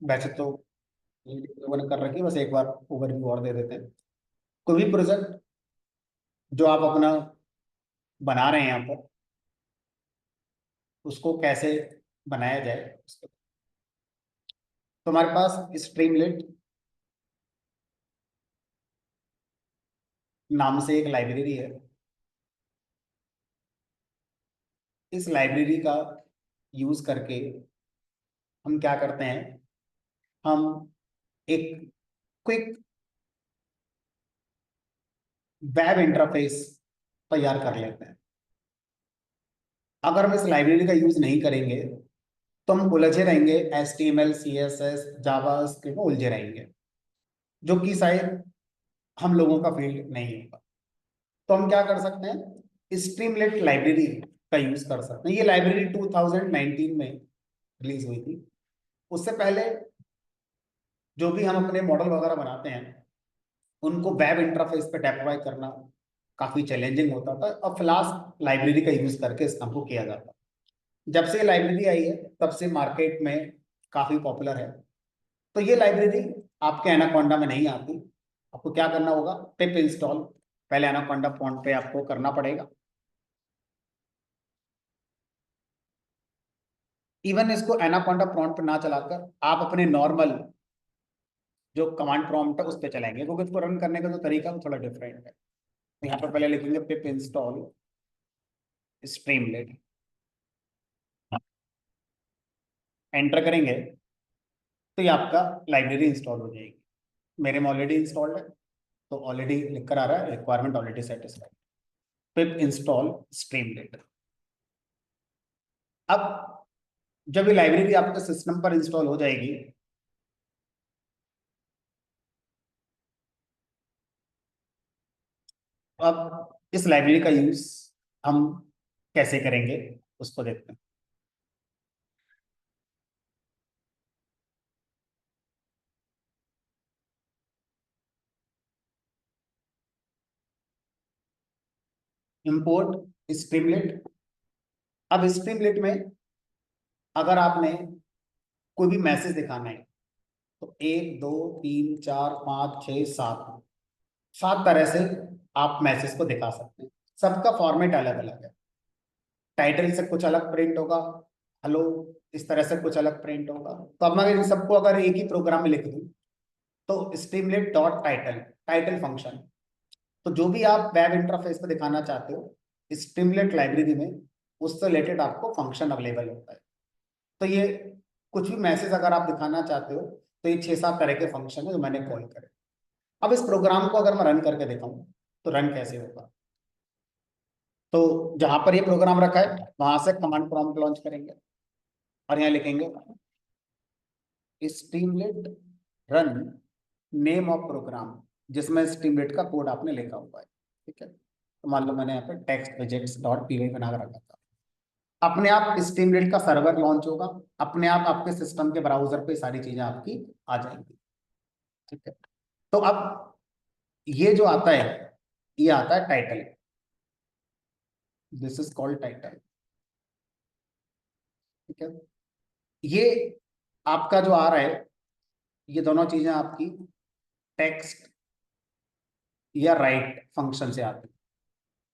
वैसे तो लोगों ने कर रखी है, बस एक बार ओवरव्यू और दे देते हैं। कोई भी प्रोजेक्ट जो आप अपना बना रहे हैं यहाँ पर, उसको कैसे बनाया जाए तो हमारे पास स्ट्रीमलेट नाम से एक लाइब्रेरी है। इस लाइब्रेरी का यूज करके हम क्या करते हैं, हम एक क्विक वेब इंटरफेस तैयार कर लेते हैं। अगर हम इस लाइब्रेरी का यूज नहीं करेंगे तो हम उलझे रहेंगे, HTML CSS जावा स्क्रिप्ट में उलझे रहेंगे, जो कि शायद हम लोगों का फील्ड नहीं होगा। तो हम क्या कर सकते हैं, स्ट्रीमलेट लाइब्रेरी का यूज कर सकते हैं। ये लाइब्रेरी 2019 में रिलीज हुई थी। उससे पहले जो भी हम अपने मॉडल वगैरह बनाते हैं, उनको वेब इंटरफेस पे डिप्लॉय करना काफी चैलेंजिंग होता था, और फ्लास्क लाइब्रेरी का यूज करके इस काम को किया जाता है। जब से लाइब्रेरी आई है तब से मार्केट में काफी पॉपुलर है। तो ये लाइब्रेरी आपके एनाकोंडा में नहीं आती। आपको क्या करना होगा, पिप इंस्टॉल पहले एनाकोंडा फॉन्ट पे आपको करना पड़ेगा। इवन इसको एनाकोंडा प्रॉम्प्ट पे ना चलाकर आप अपने नॉर्मल जो कमांड प्रॉम्प्ट है उस पर चलाएंगे, क्योंकि इसको रन करने का जो तरीका है वो थोड़ा डिफरेंट है। तो यहाँ पर पहले लिखेंगे पिप इंस्टॉल स्ट्रीमलेट, एंटर करेंगे तो ये आपका लाइब्रेरी इंस्टॉल हो जाएगी। मेरे में ऑलरेडी इंस्टॉल्ड है, तो ऑलरेडी लिख कर आ रहा है रिक्वायरमेंट ऑलरेडी सेटिस्फाइड, पिप इंस्टॉल स्ट्रीमलेट। अब जब ये लाइब्रेरी आपके सिस्टम पर इंस्टॉल हो जाएगी, अब इस लाइब्रेरी का यूज हम कैसे करेंगे उसको देखते हैं। Import Streamlit. अब स्ट्रीमलेट में अगर आपने कोई भी मैसेज दिखाना है तो 1 2 3 4 5 6 7 7 तरह से आप मैसेज को दिखा सकते हैं। सबका फॉर्मेट अलग अलग है। टाइटल से कुछ अलग प्रिंट होगा, हेलो इस तरह से कुछ अलग प्रिंट होगा। तो अब मैं इन सबको अगर एक ही प्रोग्राम में लिख दूं तो Streamlit dot title, title function, तो जो भी आप वेब इंटरफेस पे दिखाना चाहते हो स्ट्रीमलेट लाइब्रेरी में, उससे रिलेटेड आपको फंक्शन अवेलेबल होता है। तो ये कुछ भी मैसेज अगर आप दिखाना चाहते हो तो ये 6 7 तरह के फंक्शन है जो मैंने कॉल करे। अब इस प्रोग्राम को अगर मैं रन करके दिखाऊं तो रन कैसे होगा, तो जहां पर ये प्रोग्राम रखा है वहां से कमांड प्रॉम्प्ट लॉन्च करेंगे और यहाँ लिखेंगे Streamlit run name of program, जिसमें स्ट्रीमलेट का कोड आपने लिखा हुआ है। ठीक है, तो मान लो मैंने यहाँ पे टेक्स्ट विजेट्स डॉट पी बना कर रखा था। अपने आप स्ट्रीमलेट का सर्वर लॉन्च होगा, अपने आप आपके सिस्टम के ब्राउजर पे सारी चीजें आपकी आ जाएंगी। ठीक है, तो अब ये जो आता है, ये आता है title. This is called title. ठीक है, ये आपका जो आ रहा है, ये दोनों चीजें आपकी टेक्स्ट या राइट फंक्शन से आती है।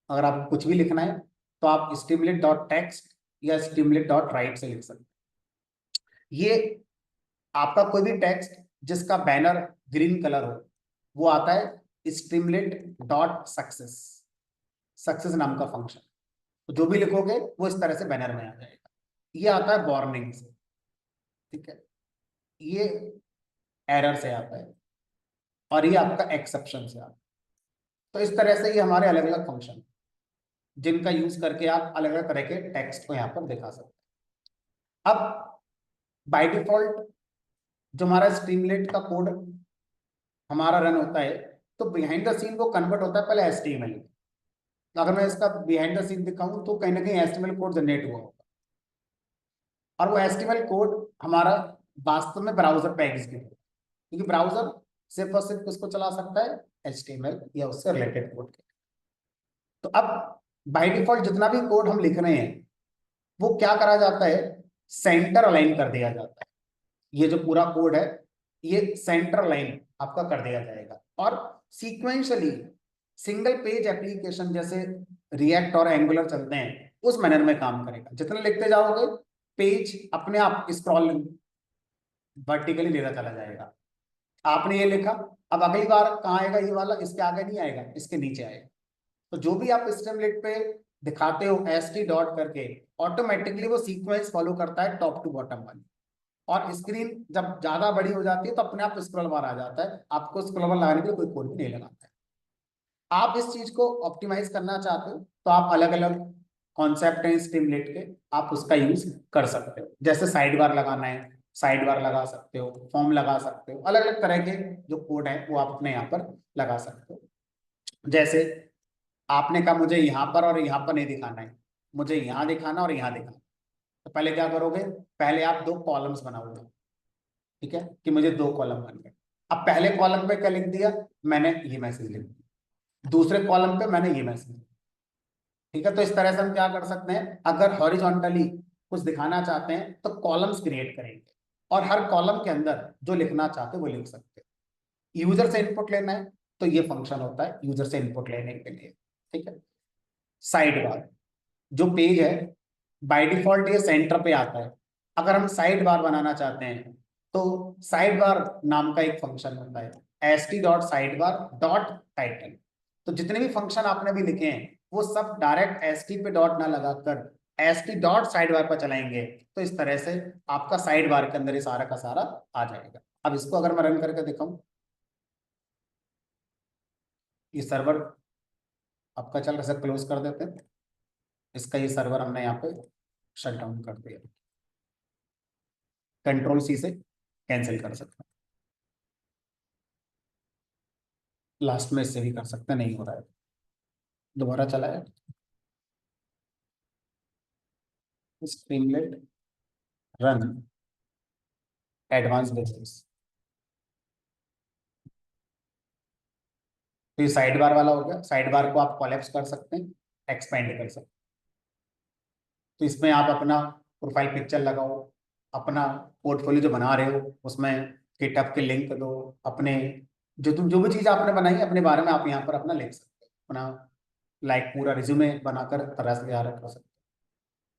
अगर आपको कुछ भी लिखना है तो आप स्टिमुलेट डॉट टेक्स्ट या स्टिमुलेट डॉट राइट से लिख सकते हैं। ये आपका कोई भी टेक्स्ट जिसका बैनर ग्रीन कलर हो वो आता है स्टिमुलेट डॉट सक्सेस, सक्सेस नाम का फंक्शन। तो जो भी लिखोगे वो इस तरह से बैनर में आ जाएगा। ये आता है वार्निंग से। ठीक है, ये एरर से आता है, और ये आपका एक्सेप्शन से आता है। तो इस तरह से ये हमारे अलग अलग फंक्शन जिनका यूज करके आप अलग अलग तरह के टेक्स्ट को यहाँ पर दिखा सकते हैं। अब बाय डिफॉल्ट जो हमारा स्ट्रीमलेट का कोड हमारा रन होता है, तो बिहाइंड द सीन वो कन्वर्ट होता है पहले HTML में। अगर मैं इसका बिहाइंड द सीन दिखाऊं तो कहीं ना कहीं HTML कोड जनरेट हुआ होगा, और वो HTML कोड हमारा वास्तव में ब्राउजर पे एग्जीक्यूट होगा, क्योंकि ब्राउजर सिर्फ और सिर्फ किसको चला सकता है, HTML या उससे रिलेटेड कोड के। तो अब बाय डिफॉल्ट जितना भी कोड हम लिख रहे हैं वो क्या करा जाता है, सेंटर अलाइन कर दिया जाता है। ये जो पूरा कोड है ये सेंटर लाइन आपका कर दिया जाएगा, और सीक्वेंशियली सिंगल पेज एप्लीकेशन जैसे रिएक्ट और एंगुलर चलते हैं उस मैनर में काम करेगा। जितने लिखते जाओगे पेज अपने आप स्क्रॉल वर्टिकली लेता चला जाएगा। आपने ये लिखा, अब अगली बार कहाँ आएगा ये वाला, इसके आगे नहीं आएगा, इसके नीचे आएगा। तो जो भी आप स्ट्रीमलेट पे दिखाते हो एस टी डॉट करके, ऑटोमेटिकली वो सीक्वेंस फॉलो करता है टॉप टू बॉटम वाली। और स्क्रीन जब ज्यादा बड़ी हो जाती है तो अपने आप स्क्रॉल बार आ जाता है, आपको स्क्रॉल बार लगाने के लिए कोई कोड भी नहीं लगाता है। आप इस चीज को ऑप्टिमाइज करना चाहते हो तो आप अलग अलग कॉन्सेप्ट हैं स्ट्रीमलेट के, आप उसका यूज कर सकते हो। जैसे साइड बार लगाना है, साइड बार लगा सकते हो, फॉर्म लगा सकते हो, अलग अलग तरह के जो कोड है वो आप अपने यहाँ पर लगा सकते हो। जैसे आपने कहा मुझे यहाँ पर और यहाँ पर नहीं दिखाना है, मुझे यहाँ दिखाना और यहाँ दिखाना, तो पहले क्या करोगे, पहले आप दो कॉलम्स बनाओगे। ठीक है कि मुझे दो कॉलम बन गए। अब पहले कॉलम पे क्या लिख दिया, मैंने ये मैसेज लिख दिया, दूसरे कॉलम पे मैंने ये मैसेज। ठीक है, तो इस तरह से हम क्या कर सकते हैं, अगर हॉरिजॉन्टली कुछ दिखाना चाहते हैं तो कॉलम्स क्रिएट करेंगे, और हर कॉलम के अंदर जो लिखना चाहते हैं वो लिख सकते हैं। यूजर से इनपुट लेना है तो ये फंक्शन होता है यूजर से इनपुट लेने के लिए। ठीक है, साइड बार जो पेज है बाय डिफॉल्ट ये सेंटर पे आता है। अगर हम साइड बार बनाना चाहते हैं तो साइड बार नाम का एक फंक्शन होता है, S T dot side bar dot title. तो जितने भी फंक्शन आपने भी लिखे हैं वो सब डायरेक्ट एस टी पे डॉट ना लगाकर S T dot side bar पर चलाएंगे, तो इस तरह से आपका साइड बार के अंदर ये सारा का सारा आ जाएगा। अब इसको अगर मैं रन करके दिखाऊं, ये सर्वर आपका चल रहा है, क्लोज कर देते हैं इसका, ये सर्वर हमने यहाँ पे शट डाउन कर दिया। कंट्रोल सी से कैंसिल कर सकते हैं, लास्ट में इससे भी कर सकते हैं, नहीं हो रहा है दोबारा चला है स्ट्रीमलेट रन एडवांस बेसिस। तो ये साइड बार वाला हो गया, साइड बार को आप कोलैप्स कर सकते हैं, एक्सपेंड कर सकते हैं। तो इसमें आप अपना प्रोफाइल पिक्चर लगाओ, अपना पोर्टफोलियो जो बना रहे हो उसमें गिटहब के लिंक दो, अपने जो भी चीज़ आपने बनाई है अपने बारे में आप यहाँ पर अपना लिख सकते हो, अपना लाइक पूरा रिज्यूमे बनाकर तरह से तैयार कर सकते हो।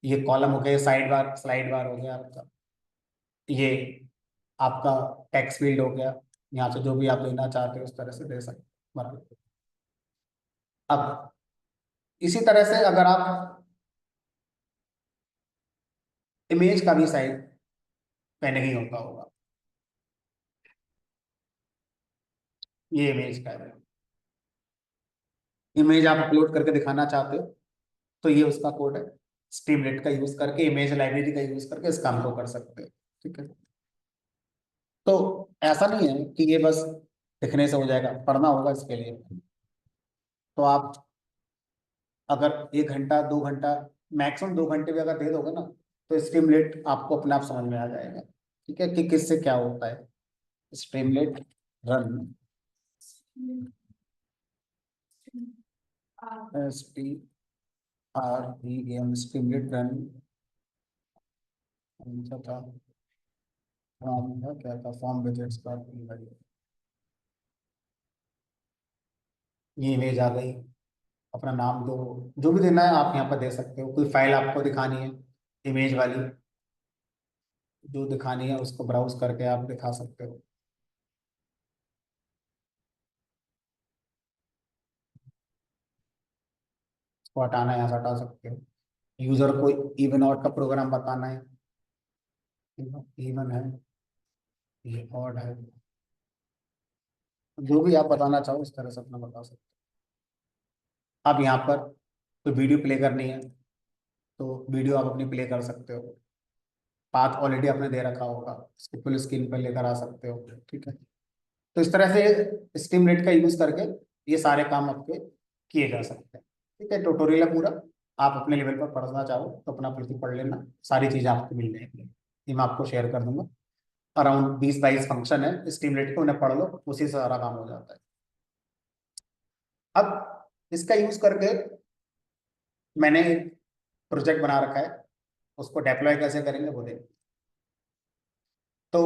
ये कॉलम हो गया, साइड बार स्लाइड बार हो गया आपका, ये आपका टेक्स्ट फील्ड हो गया, यहाँ से जो भी आप देना चाहते हो उस तरह से दे सकते हो बराबर। अब इसी तरह से अगर आप इमेज का भी साइज पहले ही होता होगा, ये इमेज का है, इमेज आप अपलोड करके दिखाना चाहते हो तो ये उसका कोड है, स्ट्रीमलेट का यूज करके इमेज लाइब्रेरी का यूज करके इस काम को कर सकते हो। ठीक है, तो ऐसा नहीं है कि ये बस दिखने से हो जाएगा, पढ़ना होगा इसके लिए। तो आप अगर 1 घंटा 2 घंटा मैक्सिमम 2 घंटे भी अगर दे दोगे ना तो स्ट्रीमलेट आपको अपने आप समझ में आ जाएगा। ठीक है कि किससे क्या होता है। Streamlet run S T R E M streamlet run था, फॉर्म था क्या था, फॉर्म विजेट्स का ये इमेज आ गई, अपना नाम दो, जो भी देना है आप यहाँ पर दे सकते हो। कोई फाइल आपको दिखानी है इमेज वाली, जो दिखानी है उसको ब्राउज करके आप दिखा सकते हो। उसको हटाना है यहाँ से हटा सकते हो। यूजर को इवन आउट का प्रोग्राम बताना है, इवन है ये ऑड है, जो भी आप बताना चाहो इस तरह से अपना बता सकते हो। आप यहाँ पर कोई वीडियो प्ले करनी है तो वीडियो आप अपनी प्ले कर सकते हो, पाथ ऑलरेडी आपने दे रखा होगा उसको फुल स्क्रीन पर लेकर आ सकते हो। ठीक है, तो इस तरह से स्टीमरेट का यूज करके ये सारे काम आपके किए जा सकते हैं। ठीक है, ट्यूटोरियल है पूरा, आप अपने लेवल पर पढ़ना चाहो तो अपना बिल्कुल पढ़ लेना, सारी चीजें आपको मिल जाएंगी, ये मैं आपको शेयर कर दूंगा। अराउंड 20-22 फंक्शन है स्टीमरेट के, उन्हें पढ़ लो, उसी से सारा काम हो जाता है। अब इसका यूज करके मैंने एक प्रोजेक्ट बना रखा है, उसको डेप्लॉय कैसे करेंगे वो देखें। तो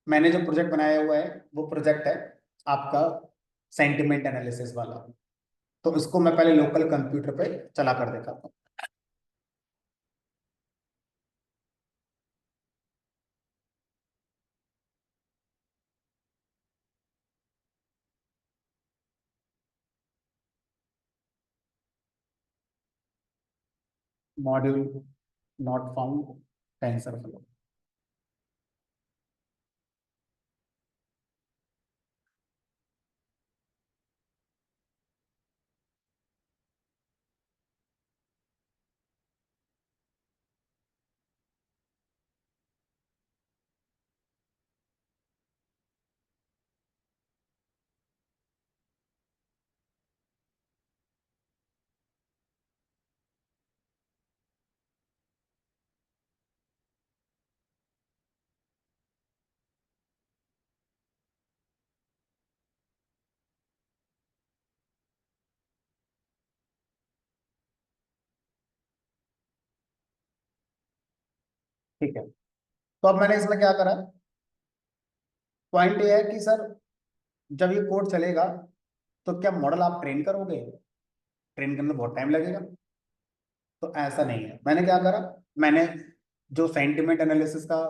मैंने जो प्रोजेक्ट बनाया हुआ है वो प्रोजेक्ट है आपका सेंटिमेंट एनालिसिस वाला। तो इसको मैं पहले लोकल कंप्यूटर पे चला कर दिखाता हूँ। Module not found, tensor flow. ठीक है, तो अब मैंने इसमें क्या करा, पॉइंट ये है कि सर जब ये कोड चलेगा तो क्या मॉडल आप ट्रेन करोगे? ट्रेन करने में बहुत टाइम लगेगा। तो ऐसा नहीं है, मैंने क्या करा, मैंने जो सेंटिमेंट एनालिसिस का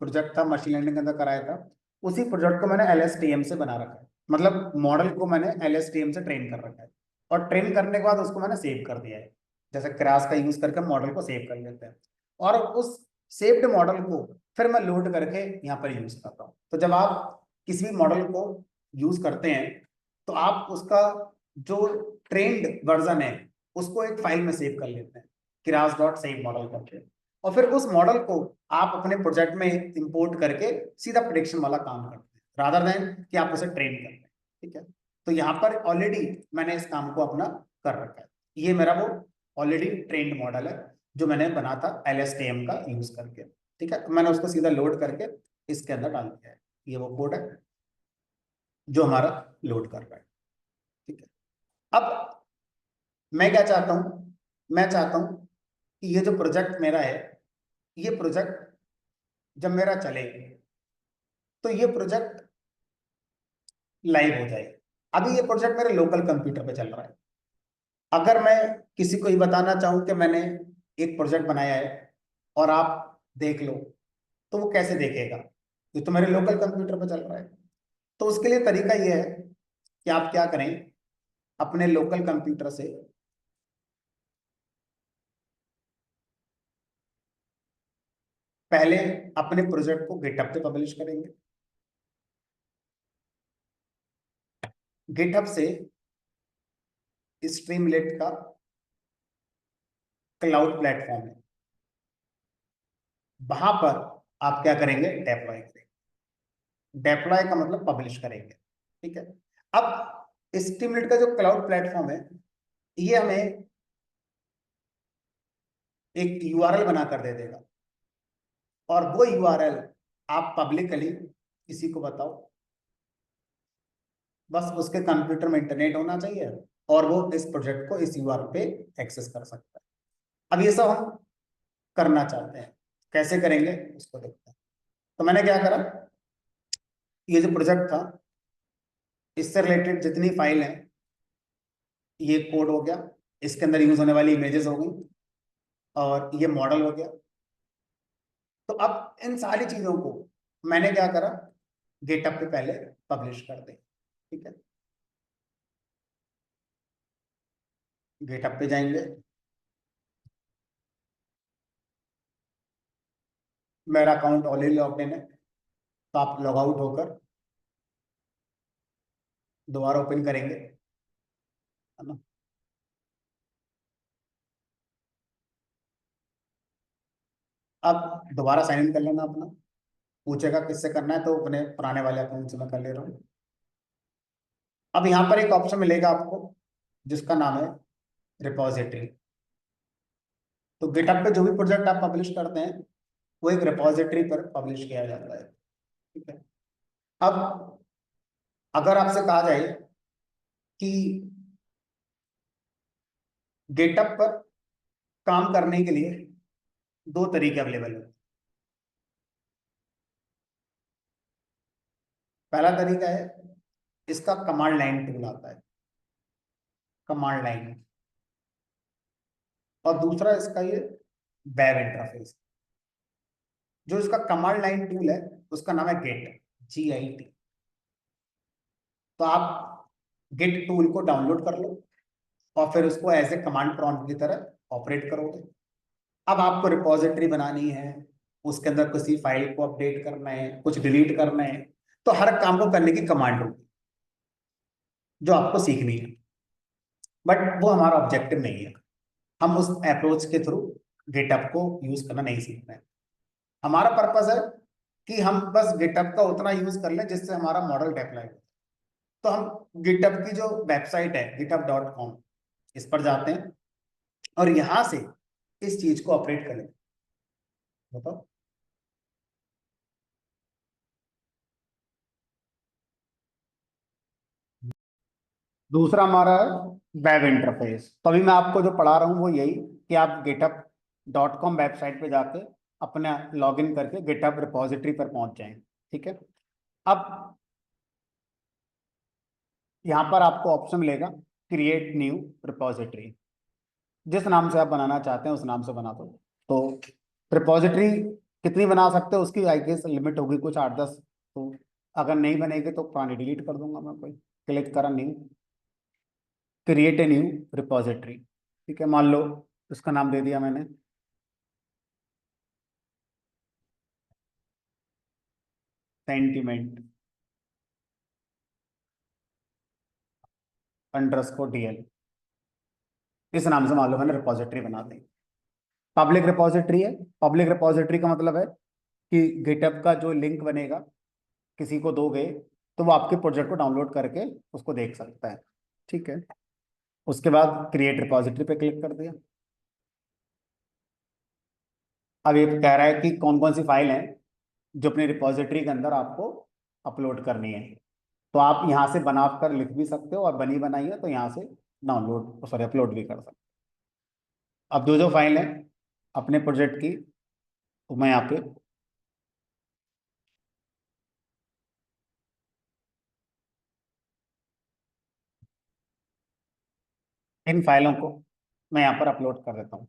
प्रोजेक्ट था मशीन लर्निंग के अंदर कराया था, उसी प्रोजेक्ट को मैंने LSTM से बना रखा है। मतलब मॉडल को मैंने LSTM से ट्रेन कर रखा है, और ट्रेन करने के बाद उसको मैंने सेव कर दिया है। जैसे क्रास का यूज करके मॉडल को सेव कर लेते हैं, और उस सेव्ड मॉडल को फिर मैं लोड करके यहाँ पर यूज करता हूँ। तो जब आप किसी भी मॉडल को यूज करते हैं तो आप उसका जो ट्रेंड वर्जन है उसको एक फाइल में सेव कर लेते हैं, क्रास डॉट सेव मॉडल करके। और फिर उस मॉडल को आप अपने प्रोजेक्ट में इंपोर्ट करके सीधा प्रेडिक्शन वाला काम करते हैं, रादर देन कि आप उसे ट्रेन करते हैं। ठीक है, तो यहाँ पर ऑलरेडी मैंने इस काम को अपना कर रखा है। ये मेरा वो ऑलरेडी ट्रेंड मॉडल है जो मैंने बना था LSTM का यूज करके। ठीक है, तो मैंने उसको सीधा लोड करके इसके अंदर डाल दिया है। ये वो कोड है जो हमारा लोड कर रहा है। ठीक है, अब मैं क्या चाहता हूँ, मैं चाहता हूँ कि ये जो प्रोजेक्ट मेरा है, ये प्रोजेक्ट जब मेरा चले तो ये प्रोजेक्ट लाइव हो जाए। अभी ये प्रोजेक्ट मेरे लोकल कंप्यूटर पे चल रहा है। अगर मैं किसी को ये बताना चाहूँ कि मैंने एक प्रोजेक्ट बनाया है और आप देख लो, तो वो कैसे देखेगा? ये तो मेरे लोकल कंप्यूटर पे चल रहा है। तो उसके लिए तरीका ये है कि आप क्या करें, अपने लोकल कंप्यूटर से पहले अपने प्रोजेक्ट को गिटहब पे पब्लिश करेंगे। गिटहब से स्ट्रीमलेट का क्लाउड प्लेटफॉर्म है, वहां पर आप क्या करेंगे, डेप्लॉय करेंगे। डेप्लॉय का मतलब पब्लिश करेंगे। ठीक है, अब स्ट्रीमलेट का जो क्लाउड प्लेटफॉर्म है, ये हमें एक URL बनाकर दे देगा, और वो URL आप पब्लिकली किसी को बताओ। बस उसके कंप्यूटर में इंटरनेट होना चाहिए और वो इस प्रोजेक्ट को इस URL पे एक्सेस कर सकता है। अब ये सब हम करना चाहते हैं, कैसे करेंगे उसको देखते हैं। तो मैंने क्या करा, ये जो प्रोजेक्ट था इससे रिलेटेड जितनी फाइल है, ये कोड हो गया, इसके अंदर यूज होने वाली इमेजेस हो गई, और ये मॉडल हो गया। तो अब इन सारी चीजों को मैंने क्या करा, गेटअप पे पहले पब्लिश कर दे। ठीक है, गेटअप पे जाएंगे, मेरा अकाउंट ऑलरेडी लॉग्ड इन है, तो आप लॉग आउट होकर दोबारा ओपन करेंगे, है ना। अब दोबारा साइन इन कर लेना अपना, पूछेगा किससे करना है, तो अपने पुराने वाले अकाउंट से मैं कर ले रहा हूँ। अब यहाँ पर एक ऑप्शन मिलेगा आपको जिसका नाम है रिपोजिटरी। तो गिटहब पे जो भी प्रोजेक्ट आप पब्लिश करते हैं वो एक रिपोजिटरी पर पब्लिश किया जाता है। ठीक है, अब अगर आपसे कहा जाए कि गिटहब पर काम करने के लिए दो तरीके अवेलेबल हैं। पहला तरीका है, इसका कमांड लाइन टूल आता है, कमांड लाइन। और दूसरा इसका ये वेब इंटरफेस। जो इसका कमांड लाइन टूल है उसका नाम है गेट, GIT। तो आप गिट टूल को डाउनलोड कर लो और फिर उसको एज ए कमांड प्रॉम्प्ट की तरह ऑपरेट करोगे। अब आपको रिपोजिटरी बनानी है, उसके अंदर किसी फाइल को अपडेट करना है, कुछ डिलीट करना है, तो हर काम को करने की कमांड होगी जो आपको सीखनी है। बट वो हमारा ऑब्जेक्टिव नहीं है, हम उस अप्रोच के थ्रू गिटअप को यूज करना नहीं सीख रहे हैं। हमारा पर्पस है कि हम बस गिटअप का उतना यूज कर लें जिससे हमारा मॉडल डेप्लॉय हो। तो हम गिटअप की जो वेबसाइट है github.com, इस पर जाते हैं और यहां से इस चीज को ऑपरेट करें। बताओ। दूसरा हमारा है वेब इंटरफेस। तो अभी मैं आपको जो पढ़ा रहा हूँ वो यही, कि आप github.com वेबसाइट पे जाके अपना लॉगिन करके गिटहब रिपोजिटरी पर पहुंच जाएं। ठीक है। अब यहाँ पर आपको ऑप्शन मिलेगा क्रिएट न्यू रिपोजिटरी। जिस नाम से आप बनाना चाहते हैं उस नाम से बना दो। तो रिपोजिटरी कितनी बना सकते हो उसकी आई गेस लिमिट होगी कुछ 8-10। तो अगर नहीं बनेगी तो पुरानी डिलीट कर दूंगा मैं। कोई क्लिक करा new, create a new repository. ठीक है, मान लो उसका नाम दे दिया मैंने सेंटिमेंट _DL। इस नाम से मान लो मैंने रिपोजिटरी बना दी। पब्लिक रिपोजिटरी है। पब्लिक रिपोजिटरी का मतलब है कि गिटहब का जो लिंक बनेगा किसी को दोगे तो वो आपके प्रोजेक्ट को डाउनलोड करके उसको देख सकता है। ठीक है। उसके बाद क्रिएट रिपोजिटरी पे क्लिक कर दिया। अब ये कह रहा है कि कौन कौन सी फाइल है जो अपनी रिपोजिटरी के अंदर आपको अपलोड करनी है। तो आप यहाँ से बना कर लिख भी सकते हो और बनी बनाई है तो यहाँ से डाउनलोड सॉरी अपलोड भी कर सकते हो। अब जो जो फाइल है अपने प्रोजेक्ट की, तो मैं यहाँ पे इन फाइलों को मैं यहाँ पर अपलोड कर देता हूँ।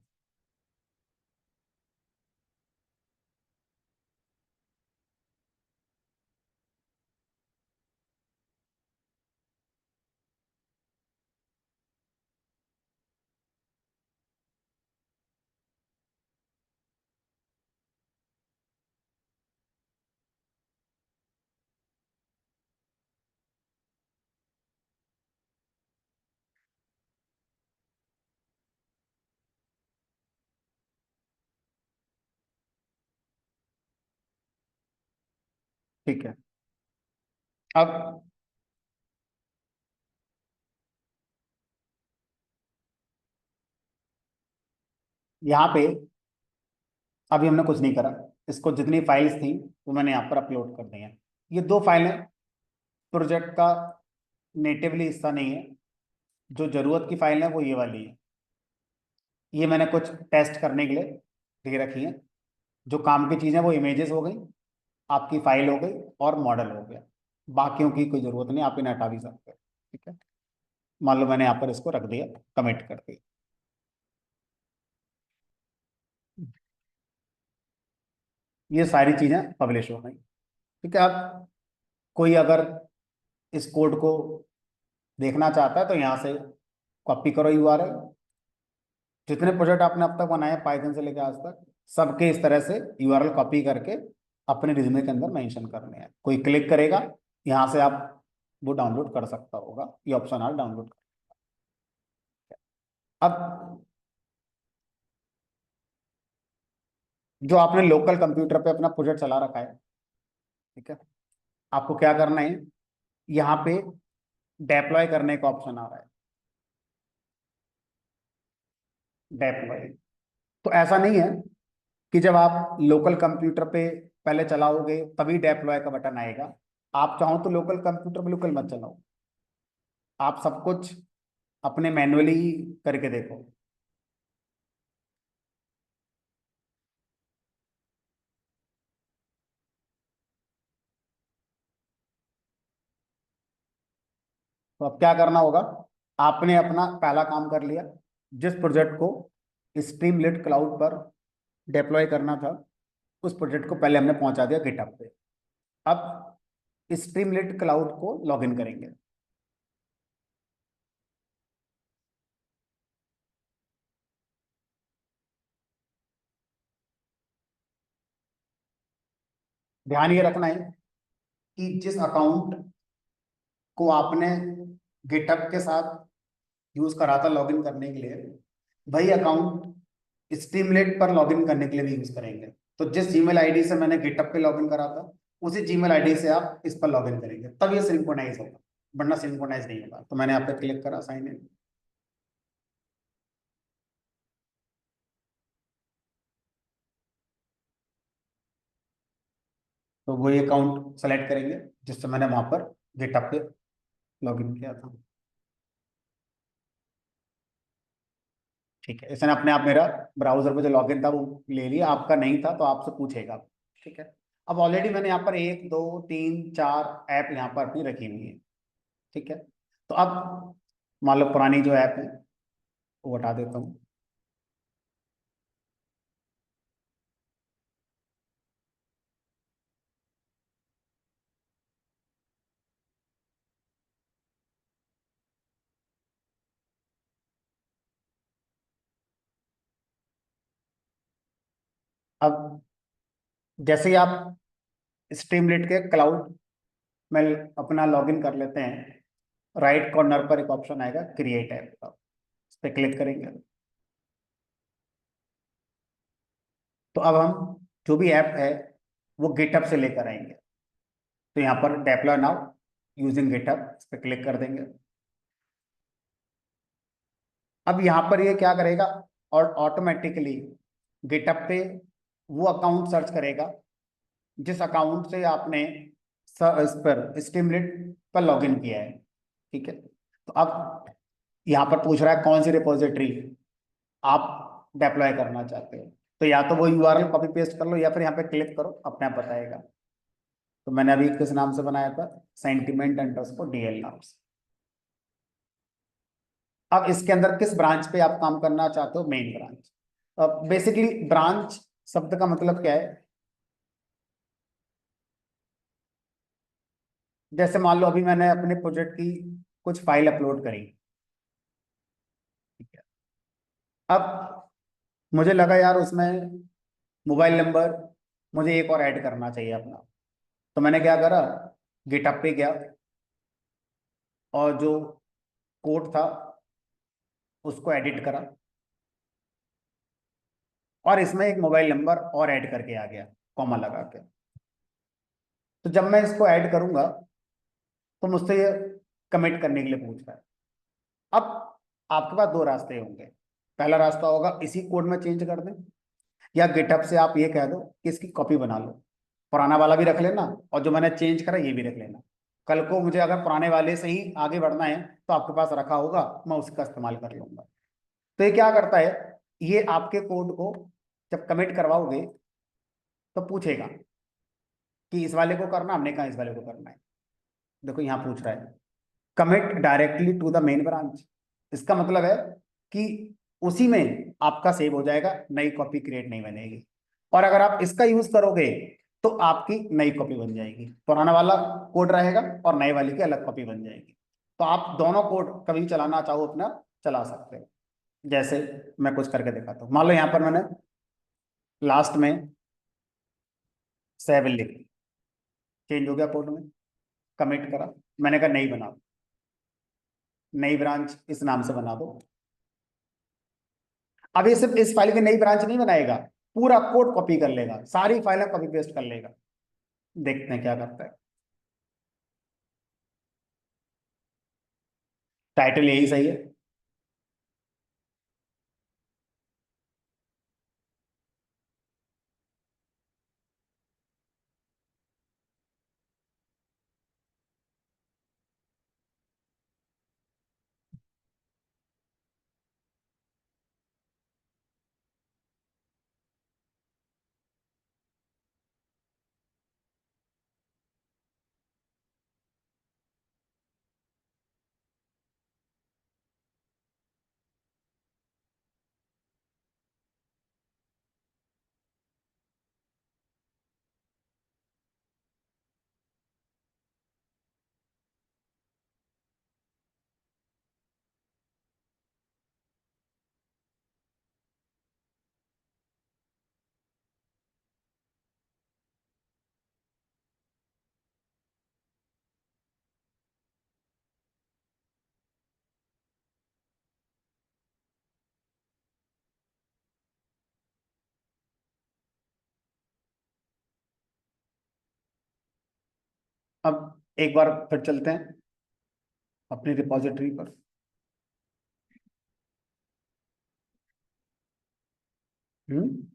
ठीक है। अब यहाँ पे अभी हमने कुछ नहीं करा, इसको जितनी फाइल्स थी वो मैंने यहाँ पर अपलोड कर दी हैं। ये दो फाइलें प्रोजेक्ट का नेटिवली हिस्सा नहीं है। जो जरूरत की फाइल है वो ये वाली है। ये मैंने कुछ टेस्ट करने के लिए दे रखी है। जो काम की चीज़ें वो इमेजेस हो गई, आपकी फाइल हो गई और मॉडल हो गया। बाकियों की कोई जरूरत नहीं, आप इन्हें हटा भी सकते हो। ठीक है। मान लो मैंने यहाँ पर इसको रख दिया, कमिट कर दिया। ये सारी चीजें पब्लिश हो गई। ठीक है। अब कोई अगर इस कोड को देखना चाहता है तो यहाँ से कॉपी करो URL। जितने प्रोजेक्ट आपने अब तक बनाए पाइथन से लेकर आज तक, सबके इस तरह से URL कॉपी करके अपने रिज्यूमे के अंदर मेंशन करने हैं। कोई क्लिक करेगा यहाँ से आप वो डाउनलोड कर सकता होगा, ये ऑप्शन आप डाउनलोड कर। अब जो आपने लोकल कंप्यूटर पे अपना प्रोजेक्ट चला रखा है, ठीक है, आपको क्या करना है, यहाँ पे डेप्लॉय करने का ऑप्शन आ रहा है, डेप्लॉय। तो ऐसा नहीं है कि जब आप लोकल कंप्यूटर पे पहले चलाओगे तभी डेप्लॉय का बटन आएगा। आप चाहो तो लोकल कंप्यूटर बिल्कुल मत चलाओ, आप सब कुछ अपने मैनुअली करके देखो। तो अब क्या करना होगा, आपने अपना पहला काम कर लिया, जिस प्रोजेक्ट को स्ट्रीमलीट क्लाउड पर डिप्लॉय करना था, उस प्रोजेक्ट को पहले हमने पहुंचा दिया गिटहब पे। अब स्ट्रीमलीट क्लाउड को लॉगिन करेंगे। ध्यान ये रखना है कि जिस अकाउंट को आपने गिटहब के साथ यूज करा था लॉगिन करने के लिए, वही अकाउंट स्ट्रीमलेट पर लॉगिन करने के लिए भी यूज करेंगे। तो जिस जीमेल आईडी से मैंने गिटहब पे लॉगिन करा था, उसी जीमेल आईडी से आप इस पर लॉगिन करेंगे, तब ये सिंक्रोनाइज होगा, वरना सिंक्रोनाइज नहीं होगा। तो मैंने यहाँ पे क्लिक करा साइन इन। तो वही अकाउंट सेलेक्ट करेंगे जिससे मैंने वहां पर गिटहब पे लॉगिन किया था। ठीक है, इसने अपने आप मेरा ब्राउजर पे जो लॉगिन था वो ले लिया, आपका नहीं था तो आपसे पूछेगा। ठीक है, अब ऑलरेडी मैंने यहाँ पर एक दो तीन चार ऐप यहाँ पर अपनी रखी हुई है। ठीक है, तो अब मान लो पुरानी जो ऐप है वो हटा देता हूँ। अब जैसे ही आप स्ट्रीमलीट के क्लाउड में अपना लॉगिन कर लेते हैं, राइट कॉर्नर पर एक ऑप्शन आएगा क्रिएट ऐप का, उस पर क्लिक करेंगे। तो अब हम जो भी ऐप है वो गिटहब से लेकर आएंगे। तो यहाँ पर डेप्लॉय नाउ यूजिंग गिटहब, इस पर क्लिक कर देंगे। अब यहाँ पर ये क्या करेगा, और ऑटोमेटिकली गिटहब पे वो अकाउंट सर्च करेगा जिस अकाउंट से आपने इस पर स्टिमलेट पर लॉगिन किया है। ठीक है, तो अब यहाँ पर पूछ रहा है कौन सी रिपोजिटरी आप डिप्लॉय करना चाहते हो। तो या तो वो यूआरएल कॉपी पेस्ट कर लो, या फिर यहाँ पे क्लिक करो, अपने आप बताएगा। तो मैंने अभी किस नाम से बनाया था, सेंटिमेंट अंडरस्कोर डीएल नाम से। अब इसके अंदर किस ब्रांच पे आप काम करना चाहते हो, मेन ब्रांच। बेसिकली ब्रांच शब्द का मतलब क्या है, जैसे मान लो अभी मैंने अपने प्रोजेक्ट की कुछ फाइल अपलोड करी। ठीक है, अब मुझे लगा यार उसमें मोबाइल नंबर मुझे एक और ऐड करना चाहिए अपना। तो मैंने क्या करा, गिटहब पे गया और जो कोड था उसको एडिट करा, और इसमें एक मोबाइल नंबर और ऐड करके आ गया, कॉमा लगा के। तो जब मैं इसको ऐड करूंगा तो मुझसे ये कमिट करने के लिए पूछ रहा है। अब आपके पास दो रास्ते होंगे। पहला रास्ता होगा इसी कोड में चेंज कर दें, या गिटहब से आप ये कह दो कि इसकी कॉपी बना लो, पुराना वाला भी रख लेना और जो मैंने चेंज करा ये भी रख लेना। कल को मुझे अगर पुराने वाले से ही आगे बढ़ना है तो आपके पास रखा होगा, मैं उसका इस्तेमाल कर लूंगा। तो ये क्या करता है, ये आपके कोड को जब कमिट करवाओगे तो पूछेगा कि इस वाले को करना, हमने कहा इस वाले को करना है। देखो यहाँ पूछ रहा है commit directly to the main branch. इसका मतलब है कि उसी में आपका सेव हो जाएगा, नई कॉपी क्रिएट नहीं बनेगी। और अगर आप इसका यूज करोगे तो आपकी नई कॉपी बन जाएगी, पुराना वाला कोड रहेगा और नए वाले की अलग कॉपी बन जाएगी। तो आप दोनों कोड कभी भी चलाना चाहो अपना चला सकते हो। जैसे मैं कुछ करके दिखाता हूँ, मान लो यहाँ पर मैंने लास्ट में 7 लिख, चेंज हो गया कोड में, कमिट करा, मैंने कहा नहीं बना, नई ब्रांच इस नाम से बना दो। अब ये सिर्फ इस फाइल की नई ब्रांच नहीं बनाएगा, पूरा कोड कॉपी कर लेगा, सारी फाइलें कॉपी पेस्ट कर लेगा। देखते हैं क्या करता है। टाइटल यही सही है। अब एक बार फिर चलते हैं अपनी रिपॉजिटरी पर। हम्म।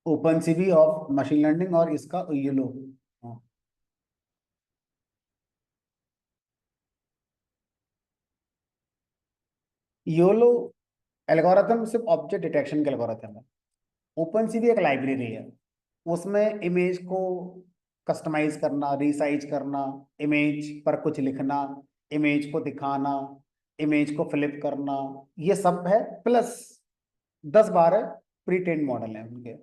OpenCV of machine learning और इसका ये लो। हाँ। योलो एल्गोरिथम सिर्फ ऑब्जेक्ट डिटेक्शन के एल्गोरिथम है। ओपन सीवी एक लाइब्रेरी है, उसमें इमेज को कस्टमाइज करना, रिसाइज करना, इमेज पर कुछ लिखना, इमेज को दिखाना, इमेज को फ्लिप करना, ये सब है। प्लस 10-12 प्री ट्रेन्ड मॉडल हैं उनके,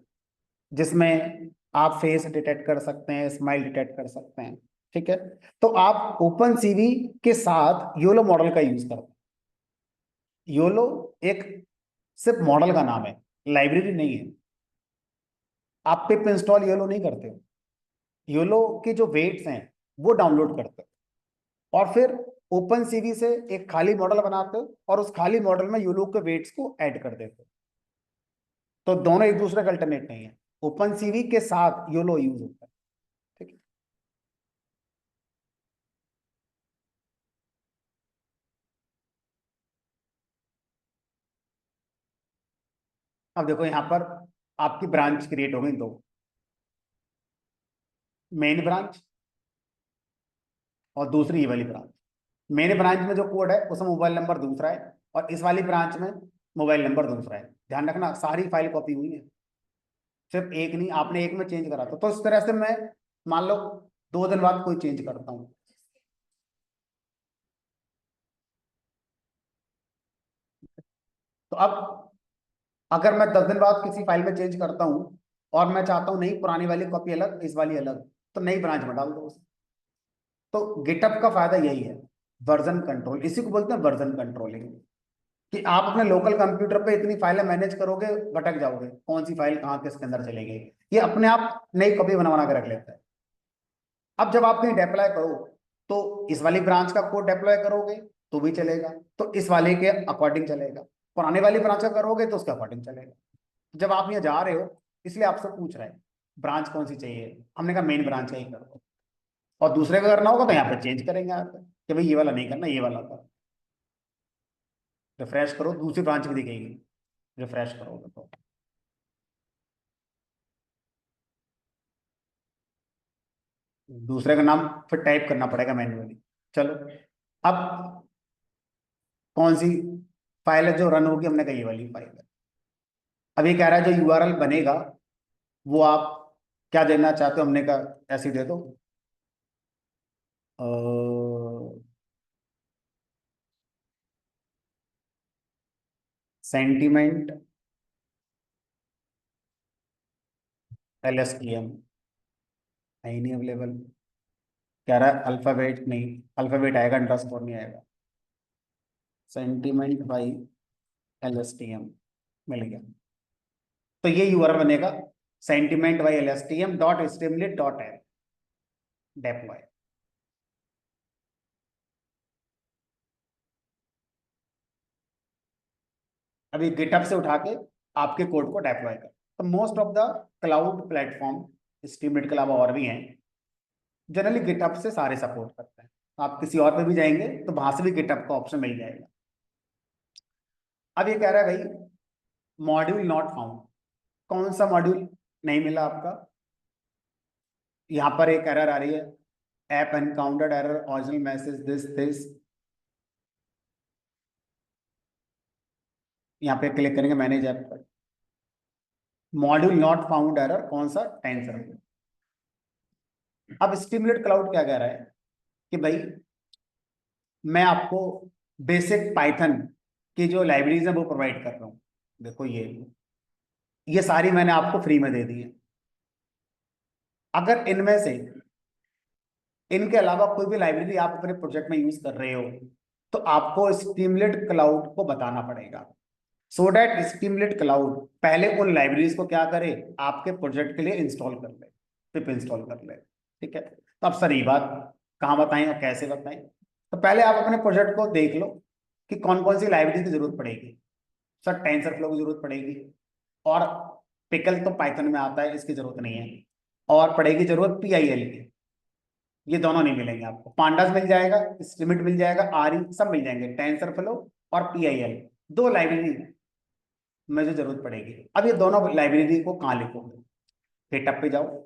जिसमें आप फेस डिटेक्ट कर सकते हैं, स्माइल डिटेक्ट कर सकते हैं। ठीक है। तो आप ओपन सीवी के साथ योलो मॉडल का यूज करते हैं। योलो एक सिर्फ मॉडल का नाम है, लाइब्रेरी नहीं है। आप पिप इंस्टॉल योलो नहीं करते हो, योलो के जो वेट्स हैं वो डाउनलोड करते हो और फिर ओपन सीवी से एक खाली मॉडल बनाते हो और उस खाली मॉडल में योलो के वेट्स को ऐड कर देते हो। तो दोनों एक दूसरे का अल्टरनेट नहीं है, ओपन सीवी के साथ योलो यूज होता है। ठीक है। अब देखो यहाँ पर आपकी ब्रांच क्रिएट हो गई दो, मेन ब्रांच और दूसरी ये वाली ब्रांच। मेन ब्रांच में जो कोड है उसमें मोबाइल नंबर दूसरा है और इस वाली ब्रांच में मोबाइल नंबर दूसरा है। ध्यान रखना सारी फाइल कॉपी हुई है, सिर्फ एक नहीं, आपने एक में चेंज करा था। तो इस तरह से मैं मान लो 2 दिन बाद कोई चेंज करता हूँ, तो अब अगर मैं 10 दिन बाद किसी फाइल में चेंज करता हूँ और मैं चाहता हूँ नहीं पुरानी वाली कॉपी अलग इस वाली अलग, तो नई ब्रांच में डाल दो उसे। तो गिटअप का फायदा यही है, वर्जन कंट्रोल, इसी को बोलते हैं वर्जन कंट्रोलिंग। कि आप अपने लोकल कंप्यूटर पे इतनी फाइलें मैनेज करोगे, भटक जाओगे कौन सी फाइल कहाँ किसके अंदर चलेगी। ये अपने आप नई कॉपी बना बना के रख लेता है। अब जब आप कहीं डिप्लॉय करो तो इस वाली ब्रांच का कोड डिप्लॉय करोगे तो भी चलेगा, तो इस वाले के अकॉर्डिंग चलेगा। पुराने वाली ब्रांच का करोगे तो उसके अकॉर्डिंग चलेगा। जब आप यहाँ जा रहे हो इसलिए आपसे पूछ रहे हैं ब्रांच कौन सी चाहिए, हमने कहा मेन ब्रांच का ही करो। और दूसरे का करना होगा तो यहाँ पे चेंज करेंगे आप कि भाई ये वाला नहीं करना, ये वाला करो। रिफ्रेश करो दूसरी ब्रांच भी दिखेगी, रिफ्रेश करोगे तो। दूसरे का नाम फिर टाइप करना पड़ेगा मैन्युअली। चलो, अब कौन सी फाइल है जो रन होगी, हमने कहा ये वाली फाइल है। अब ये कह रहा है जो यूआरएल बनेगा वो आप क्या देना चाहते हो, हमने कहा ऐसे ही दे दो। सेंटीमेंट LSTM है नहीं अवेलेबल, कह रहा है अल्फाबेट नहीं, अल्फाबेट आएगा अंडरस्कोर नहीं आएगा। सेंटीमेंट बाई LSTM मिल गया। तो ये यूआरएल बनेगा sentiment by LSTM dot Streamlit dot app deploy. अभी गिटअप से उठा के आपके कोड को डेप्लॉय कर। तो most of the cloud platform Streamlit के अलावा और भी हैं, जनरली गिटअप से सारे सपोर्ट करते हैं। आप किसी और पे भी जाएंगे तो वहां से भी गिटअप का ऑप्शन मिल जाएगा। अब ये कह रहा है भाई मॉड्यूल नॉट फाउंड, कौन सा मॉड्यूल नहीं मिला आपका। यहाँ पर एक एरर आ रही है, app encountered error original message this this. यहाँ पे क्लिक करेंगे मैनेज ऐप पर, मॉड्यूल नॉट फाउंड एरर कौन सा, टेंसर। अब स्टिमुलेट क्लाउड क्या कह रहा है कि भाई मैं आपको बेसिक पाइथन की जो लाइब्रेरीज है वो प्रोवाइड कर रहा हूँ। देखो ये सारी मैंने आपको फ्री में दे दी है। अगर इनमें से इनके अलावा कोई भी लाइब्रेरी आप अपने प्रोजेक्ट में यूज कर रहे हो तो आपको स्टिमुलेट क्लाउड को बताना पड़ेगा, सो डैट स्टिमुलेट क्लाउड पहले उन लाइब्रेरीज को क्या करे, आपके प्रोजेक्ट के लिए इंस्टॉल कर ले, पिप इंस्टॉल कर ले। ठीक है। तो अब सर ये बात कहाँ बताएं और कैसे बताएं। तो पहले आप अपने प्रोजेक्ट को देख लो कि कौन कौन सी लाइब्रेरी की जरूरत पड़ेगी। सर टेंसर फ्लो की जरूरत पड़ेगी, और पिकल तो पाइथन में आता है, इसकी जरूरत नहीं है। और पड़ेगी जरूरत PIL की, ये दोनों नहीं मिलेंगे आपको। पांडास मिल जाएगा, स्ट्रीमिट मिल जाएगा, आरई सब मिल जाएंगे, टेंसर फ्लो और PIL, दो लाइब्रेरी में जो जरूरत पड़ेगी। अब ये दोनों लाइब्रेरी को कहाँ लिखोगे? गिटहब पे जाओ,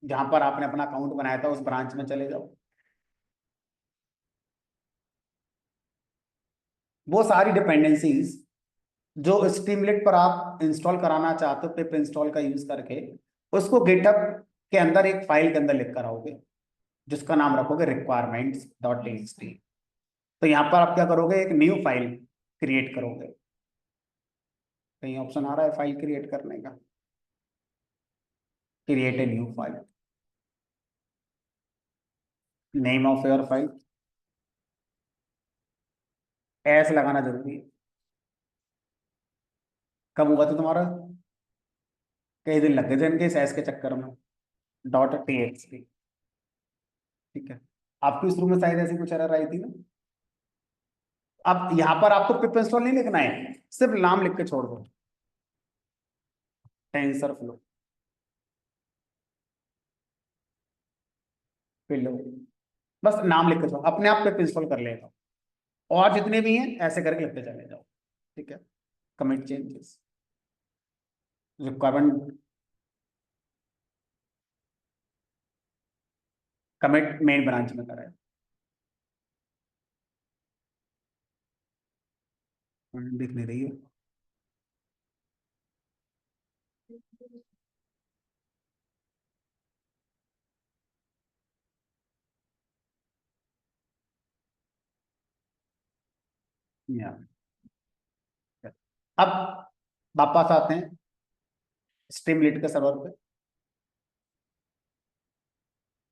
जहां पर आपने अपना अकाउंट बनाया था उस ब्रांच में चले जाओ। वो सारी डिपेंडेंसीज जो स्ट्रीमलेट पर आप इंस्टॉल कराना चाहते हो पिप इंस्टॉल का यूज करके, उसको गिटहब के अंदर एक फाइल के अंदर लिख कर आओगे, जिसका नाम रखोगे requirements.txt। तो यहाँ पर आप क्या करोगे, एक न्यू फाइल क्रिएट करोगे। कहीं ऑप्शन आ रहा है फाइल क्रिएट करने का? Create a new file, name of your file, S लगाना जरूरी है। कब हुआ था तुम्हारा? कई दिन लग गए थे इनके इस एस के चक्कर में। .txt, ठीक है। आपकी शुरू में शायद ऐसी कुछ एरर आई थी ना। अब यहाँ पर आपको पिप इंस्टॉल नहीं लिखना है, सिर्फ नाम लिख के छोड़ दो, टेंसर फ्लो फिर लो, बस नाम लिख के छोड़ो, अपने आप पिप इंस्टॉल कर लेगा। और जितने भी हैं ऐसे करके लिखते चले जाओ, ठीक है। Commit changes, requirement, commit main branch में करा है, दिख नहीं रही है। यहाँ अब वापस आते हैं स्ट्रीमलीट के सर्वर पे,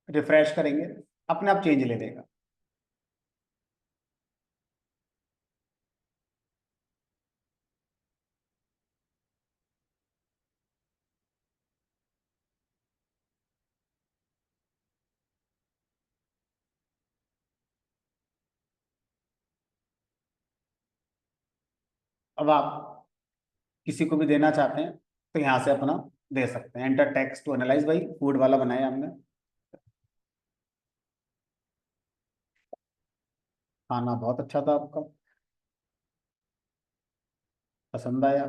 रिफ्रेश करेंगे, अपने आप चेंज ले देगा। अब आप किसी को भी देना चाहते हैं तो यहाँ से अपना दे सकते हैं। एंटर टेक्स्ट टू एनालाइज, भाई फूड वाला बनाया हमने। खाना बहुत अच्छा था आपका, पसंद आया।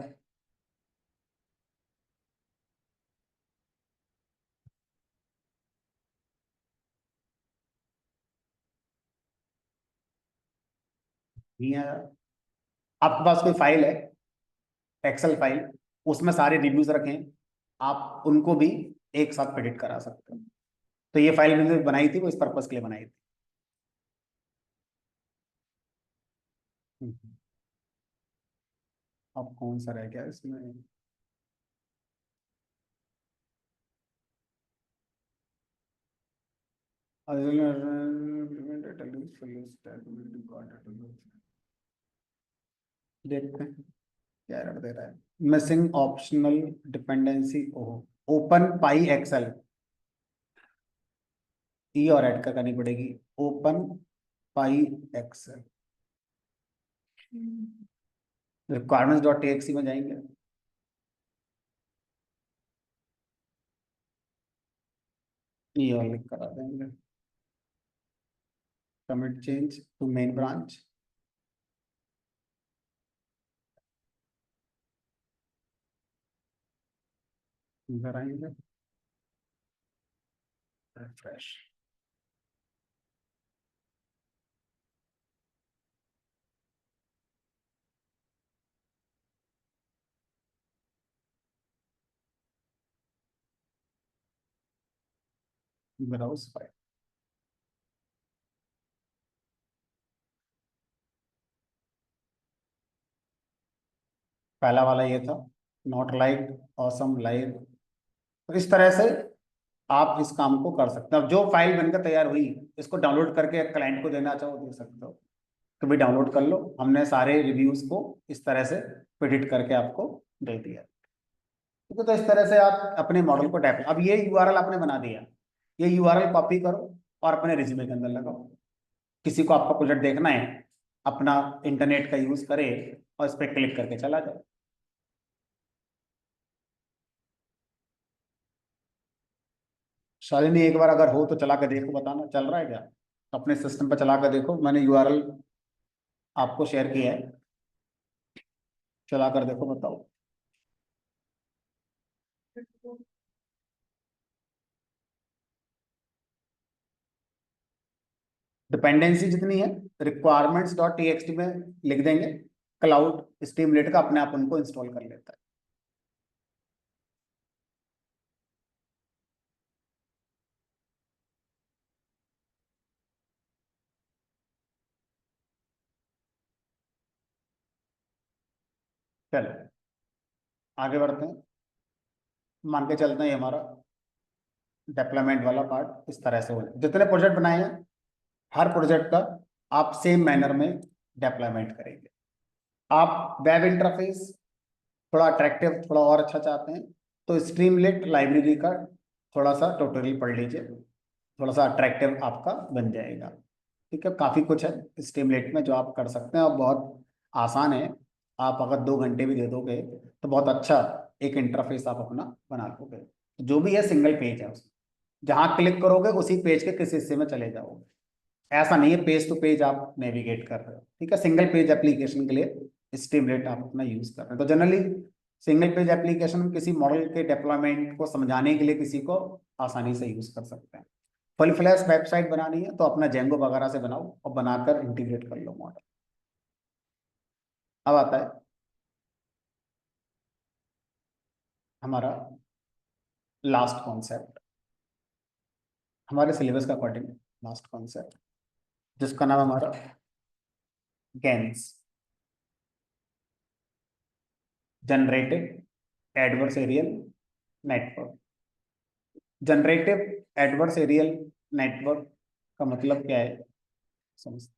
नहीं आया? आपके पास कोई फाइल है, एक्सेल फाइल, उसमें सारे रिव्यूज रखें, आप उनको भी एक साथ एडिट करा सकते हैं। तो ये फाइल मैंने जो बनाई थी वो इस पर्पज के लिए बनाई थी। हम्म। अब कौन सा रह गया इसमें? देखते हैं क्या एरर दे रहा है। मिसिंग ऑप्शनल डिपेंडेंसी, ओपन पाई एक्सेल, ई और ऐड का करनी पड़ेगी, ओपन पाई एक्सेल। requirements.txt में जाएंगे, ई और लिख करा देंगे, commit change to main branch, इधर आएंगे, रिफ्रेश, ब्राउज फाइल। पहला वाला ये था, नॉट लाइक ऑसम लाइव। तो इस तरह से आप इस काम को कर सकते हैं। अब जो फाइल बनकर तैयार हुई, इसको डाउनलोड करके क्लाइंट को देना चाहो दे सकते हो, कभी डाउनलोड कर लो। हमने सारे रिव्यूज को इस तरह से एडिट करके आपको दे दिया। ठीक है, तो इस तरह से आप अपने मॉडल को टाइप, अब ये यूआरएल आपने बना दिया, ये यूआरएल कॉपी करो और अपने रिज्यूमे के अंदर लगाओ। किसी को आपका प्रोजेक्ट देखना है, अपना इंटरनेट का यूज करे और इस पर क्लिक करके चला जाए। शालिनी एक बार अगर हो तो चला के देखो, बताना चल रहा है क्या, अपने सिस्टम पर चला कर देखो, मैंने यूआरएल आपको शेयर किया है, चला कर देखो, बताओ। डिपेंडेंसी जितनी है रिक्वायरमेंट्स डॉट टीएक्सटी में लिख देंगे, क्लाउड स्ट्रीमलेट का अपने आप उनको इंस्टॉल कर लेता है। चलो आगे बढ़ते हैं। मान के चलते हैं ये हमारा डेप्लॉयमेंट वाला पार्ट इस तरह से हो, जितने प्रोजेक्ट बनाए हैं हर प्रोजेक्ट का आप सेम मैनर में डेप्लॉयमेंट करेंगे। आप वेब इंटरफेस थोड़ा अट्रैक्टिव, थोड़ा और अच्छा चाहते हैं तो स्ट्रीमलेट लाइब्रेरी का थोड़ा सा ट्यूटोरियल पढ़ लीजिए, थोड़ा सा अट्रैक्टिव आपका बन जाएगा। ठीक है, काफ़ी कुछ है स्ट्रीमलेट में जो आप कर सकते हैं और बहुत आसान है। आप अगर 2 घंटे भी दे दोगे तो बहुत अच्छा एक इंटरफेस आप अपना बना लोगे। जो भी है सिंगल पेज है उसमें, जहाँ क्लिक करोगे उसी पेज के किसी हिस्से में चले जाओगे। ऐसा नहीं है पेज टू पेज आप नेविगेट कर रहे हो। ठीक है, सिंगल पेज एप्लीकेशन के लिए स्ट्रीमलेट आप अपना यूज कर रहे हैं। तो जनरली सिंगल पेज एप्लीकेशन में किसी मॉडल के डिप्लॉयमेंट को समझाने के लिए किसी को आसानी से यूज कर सकते हैं। फुल फ्लैश वेबसाइट बनानी है तो अपना जेंगो वगैरह से बनाओ और बनाकर इंटीग्रेट कर लो मॉडल। अब आता है हमारा लास्ट कॉन्सेप्ट, हमारे सिलेबस का अकॉर्डिंग लास्ट कॉन्सेप्ट, जिसका नाम है हमारा gains, generative adversarial network. Generative adversarial network का मतलब क्या है, समझ।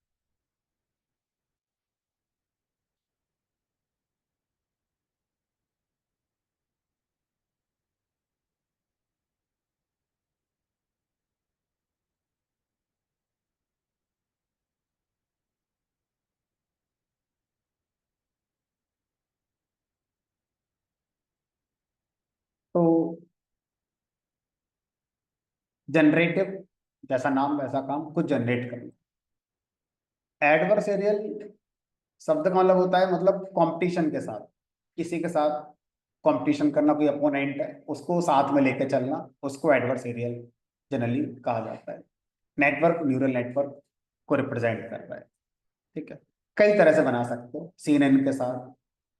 तो जनरेटिव जैसा नाम वैसा काम, कुछ जनरेट करना। एडवर्सेरियल शब्द का मतलब होता है मतलब कंपटीशन के साथ, किसी के साथ कंपटीशन करना, कोई अपोनेंट है उसको साथ में लेके चलना, उसको एडवर्सेरियल जनरली कहा जाता है। नेटवर्क न्यूरल नेटवर्क को रिप्रेजेंट कर रहा है। ठीक है, कई तरह से बना सकते हो, CNN के साथ,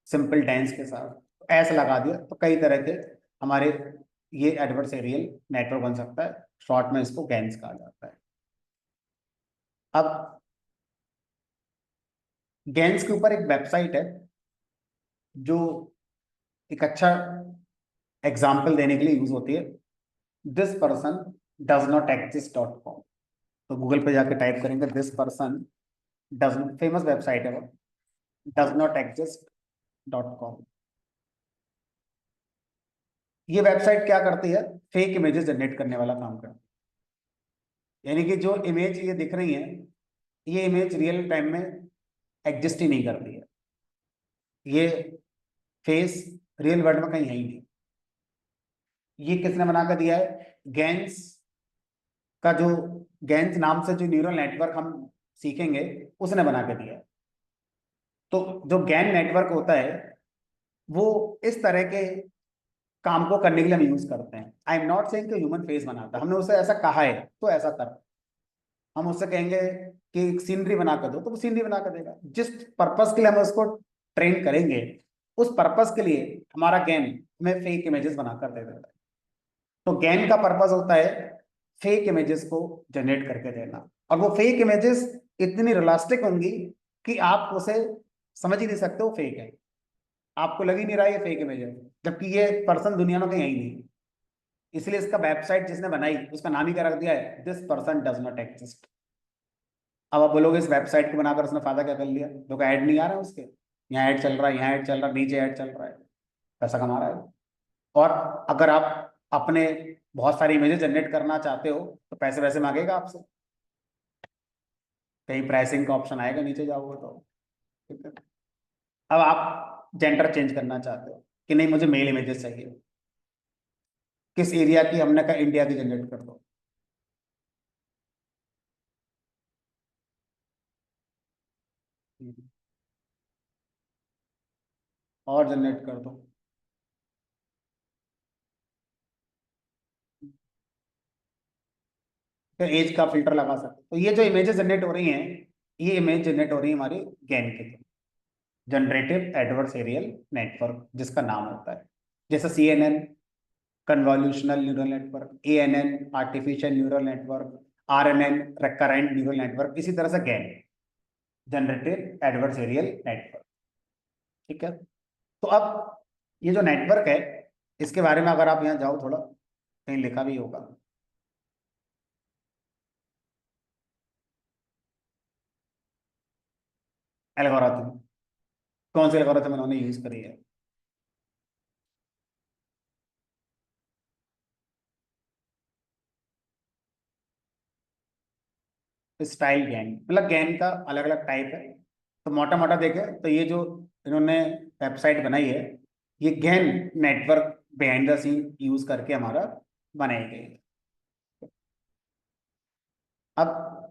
सिंपल टेंस के साथ ऐसे लगा दिया तो कई तरह के हमारे ये एडवर्सेरियल नेटवर्क बन सकता है। शॉर्ट में इसको गैन्स कहा जाता है। अब गैन्स के ऊपर एक वेबसाइट है जो एक अच्छा एग्जाम्पल देने के लिए यूज होती है, this person does not exist dot com. तो गूगल पे जाके टाइप करेंगे this person does, famous website है वो, does not exist dot com. ये वेबसाइट क्या करती है, फेक इमेजेस जनरेट करने वाला काम करती है। यानी कि जो इमेज ये दिख रही है, ये इमेज रियल टाइम में एग्जिस्ट ही नहीं करती है। ये फेस रियल वर्ल्ड में कहीं है ही नहीं। ये किसने बना कर दिया है, गैन्स का जो, गैन्स नाम से जो न्यूरल नेटवर्क हम सीखेंगे उसने बना के दिया है। तो जो गैन नेटवर्क होता है वो इस तरह के काम को करने के लिए हम यूज करते हैं। आई एम नॉट सेइंग कि ह्यूमन फेस बनाता है, हमने उसे ऐसा कहा है तो ऐसा कर। हम उससे कहेंगे कि सीनरी बना कर दो तो वो सीनरी बना कर देगा। जिस पर्पस के लिए हम उसको ट्रेन करेंगे उस पर्पस के लिए हमारा गैन हमें फेक इमेजेस बनाकर दे देता है। तो गैन का पर्पस होता है फेक इमेजेस को जनरेट करके देना, और वो फेक इमेजेस इतनी रियलिस्टिक होंगी कि आप उसे समझ ही नहीं सकते वो फेक है। आपको लग ही नहीं रहा ये फेक इमेज है, जबकि ये पर्सन दुनिया में कहीं है ही नहीं। इसलिए इसका वेबसाइट जिसने बनाई उसका नाम ही क्या रख दिया है, this person does not exist. अब आप बोलोगे इस वेबसाइट को बनाकर उसने फायदा क्या कर लिया, लोग ऐड नहीं आ रहे हैं उसके, यहाँ ऐड चल रहा है, यहाँ ऐड चल रहा है, नीचे ऐड चल रहा है, पैसा कमा रहा है वो। और अगर आप अपने बहुत सारी इमेजेस जनरेट करना चाहते हो तो पैसे वैसे मांगेगा आपसे। कहीं प्राइसिंग का ऑप्शन आएगा नीचे जाओगे तो। ठीक है। अब आप जेंडर चेंज करना चाहते हो कि नहीं मुझे मेल इमेजेस चाहिए, किस एरिया की, हमने कहा इंडिया की जनरेट कर दो। और जनरेट कर दो। फिर एज का फिल्टर लगा सकते हो। तो ये जो इमेजेस जनरेट हो रही हैं, ये इमेज जनरेट हो रही है हमारी गैन के थ्रू, जनरेटिव एडवर्सेरियल नेटवर्क जिसका नाम होता है। जैसे CNN convolutional neural network, ANN artificial neural network, RNN recurrent neural network, इसी तरह से गैन जनरेटिव एडवर्सेरियल नेटवर्क। ठीक है। तो अब ये जो नेटवर्क है, इसके बारे में अगर आप यहाँ जाओ थोड़ा, कहीं लिखा भी होगा। एल्गोरिथम, कौन सी एल्गोरिथम इन्होंने यूज करी है? स्टाइल गैन, मतलब गैन का अलग अलग टाइप है। तो मोटा मोटा देखें तो ये जो इन्होंने वेबसाइट बनाई है, ये GAN network behind the scene use करके हमारा बनाई गई है। अब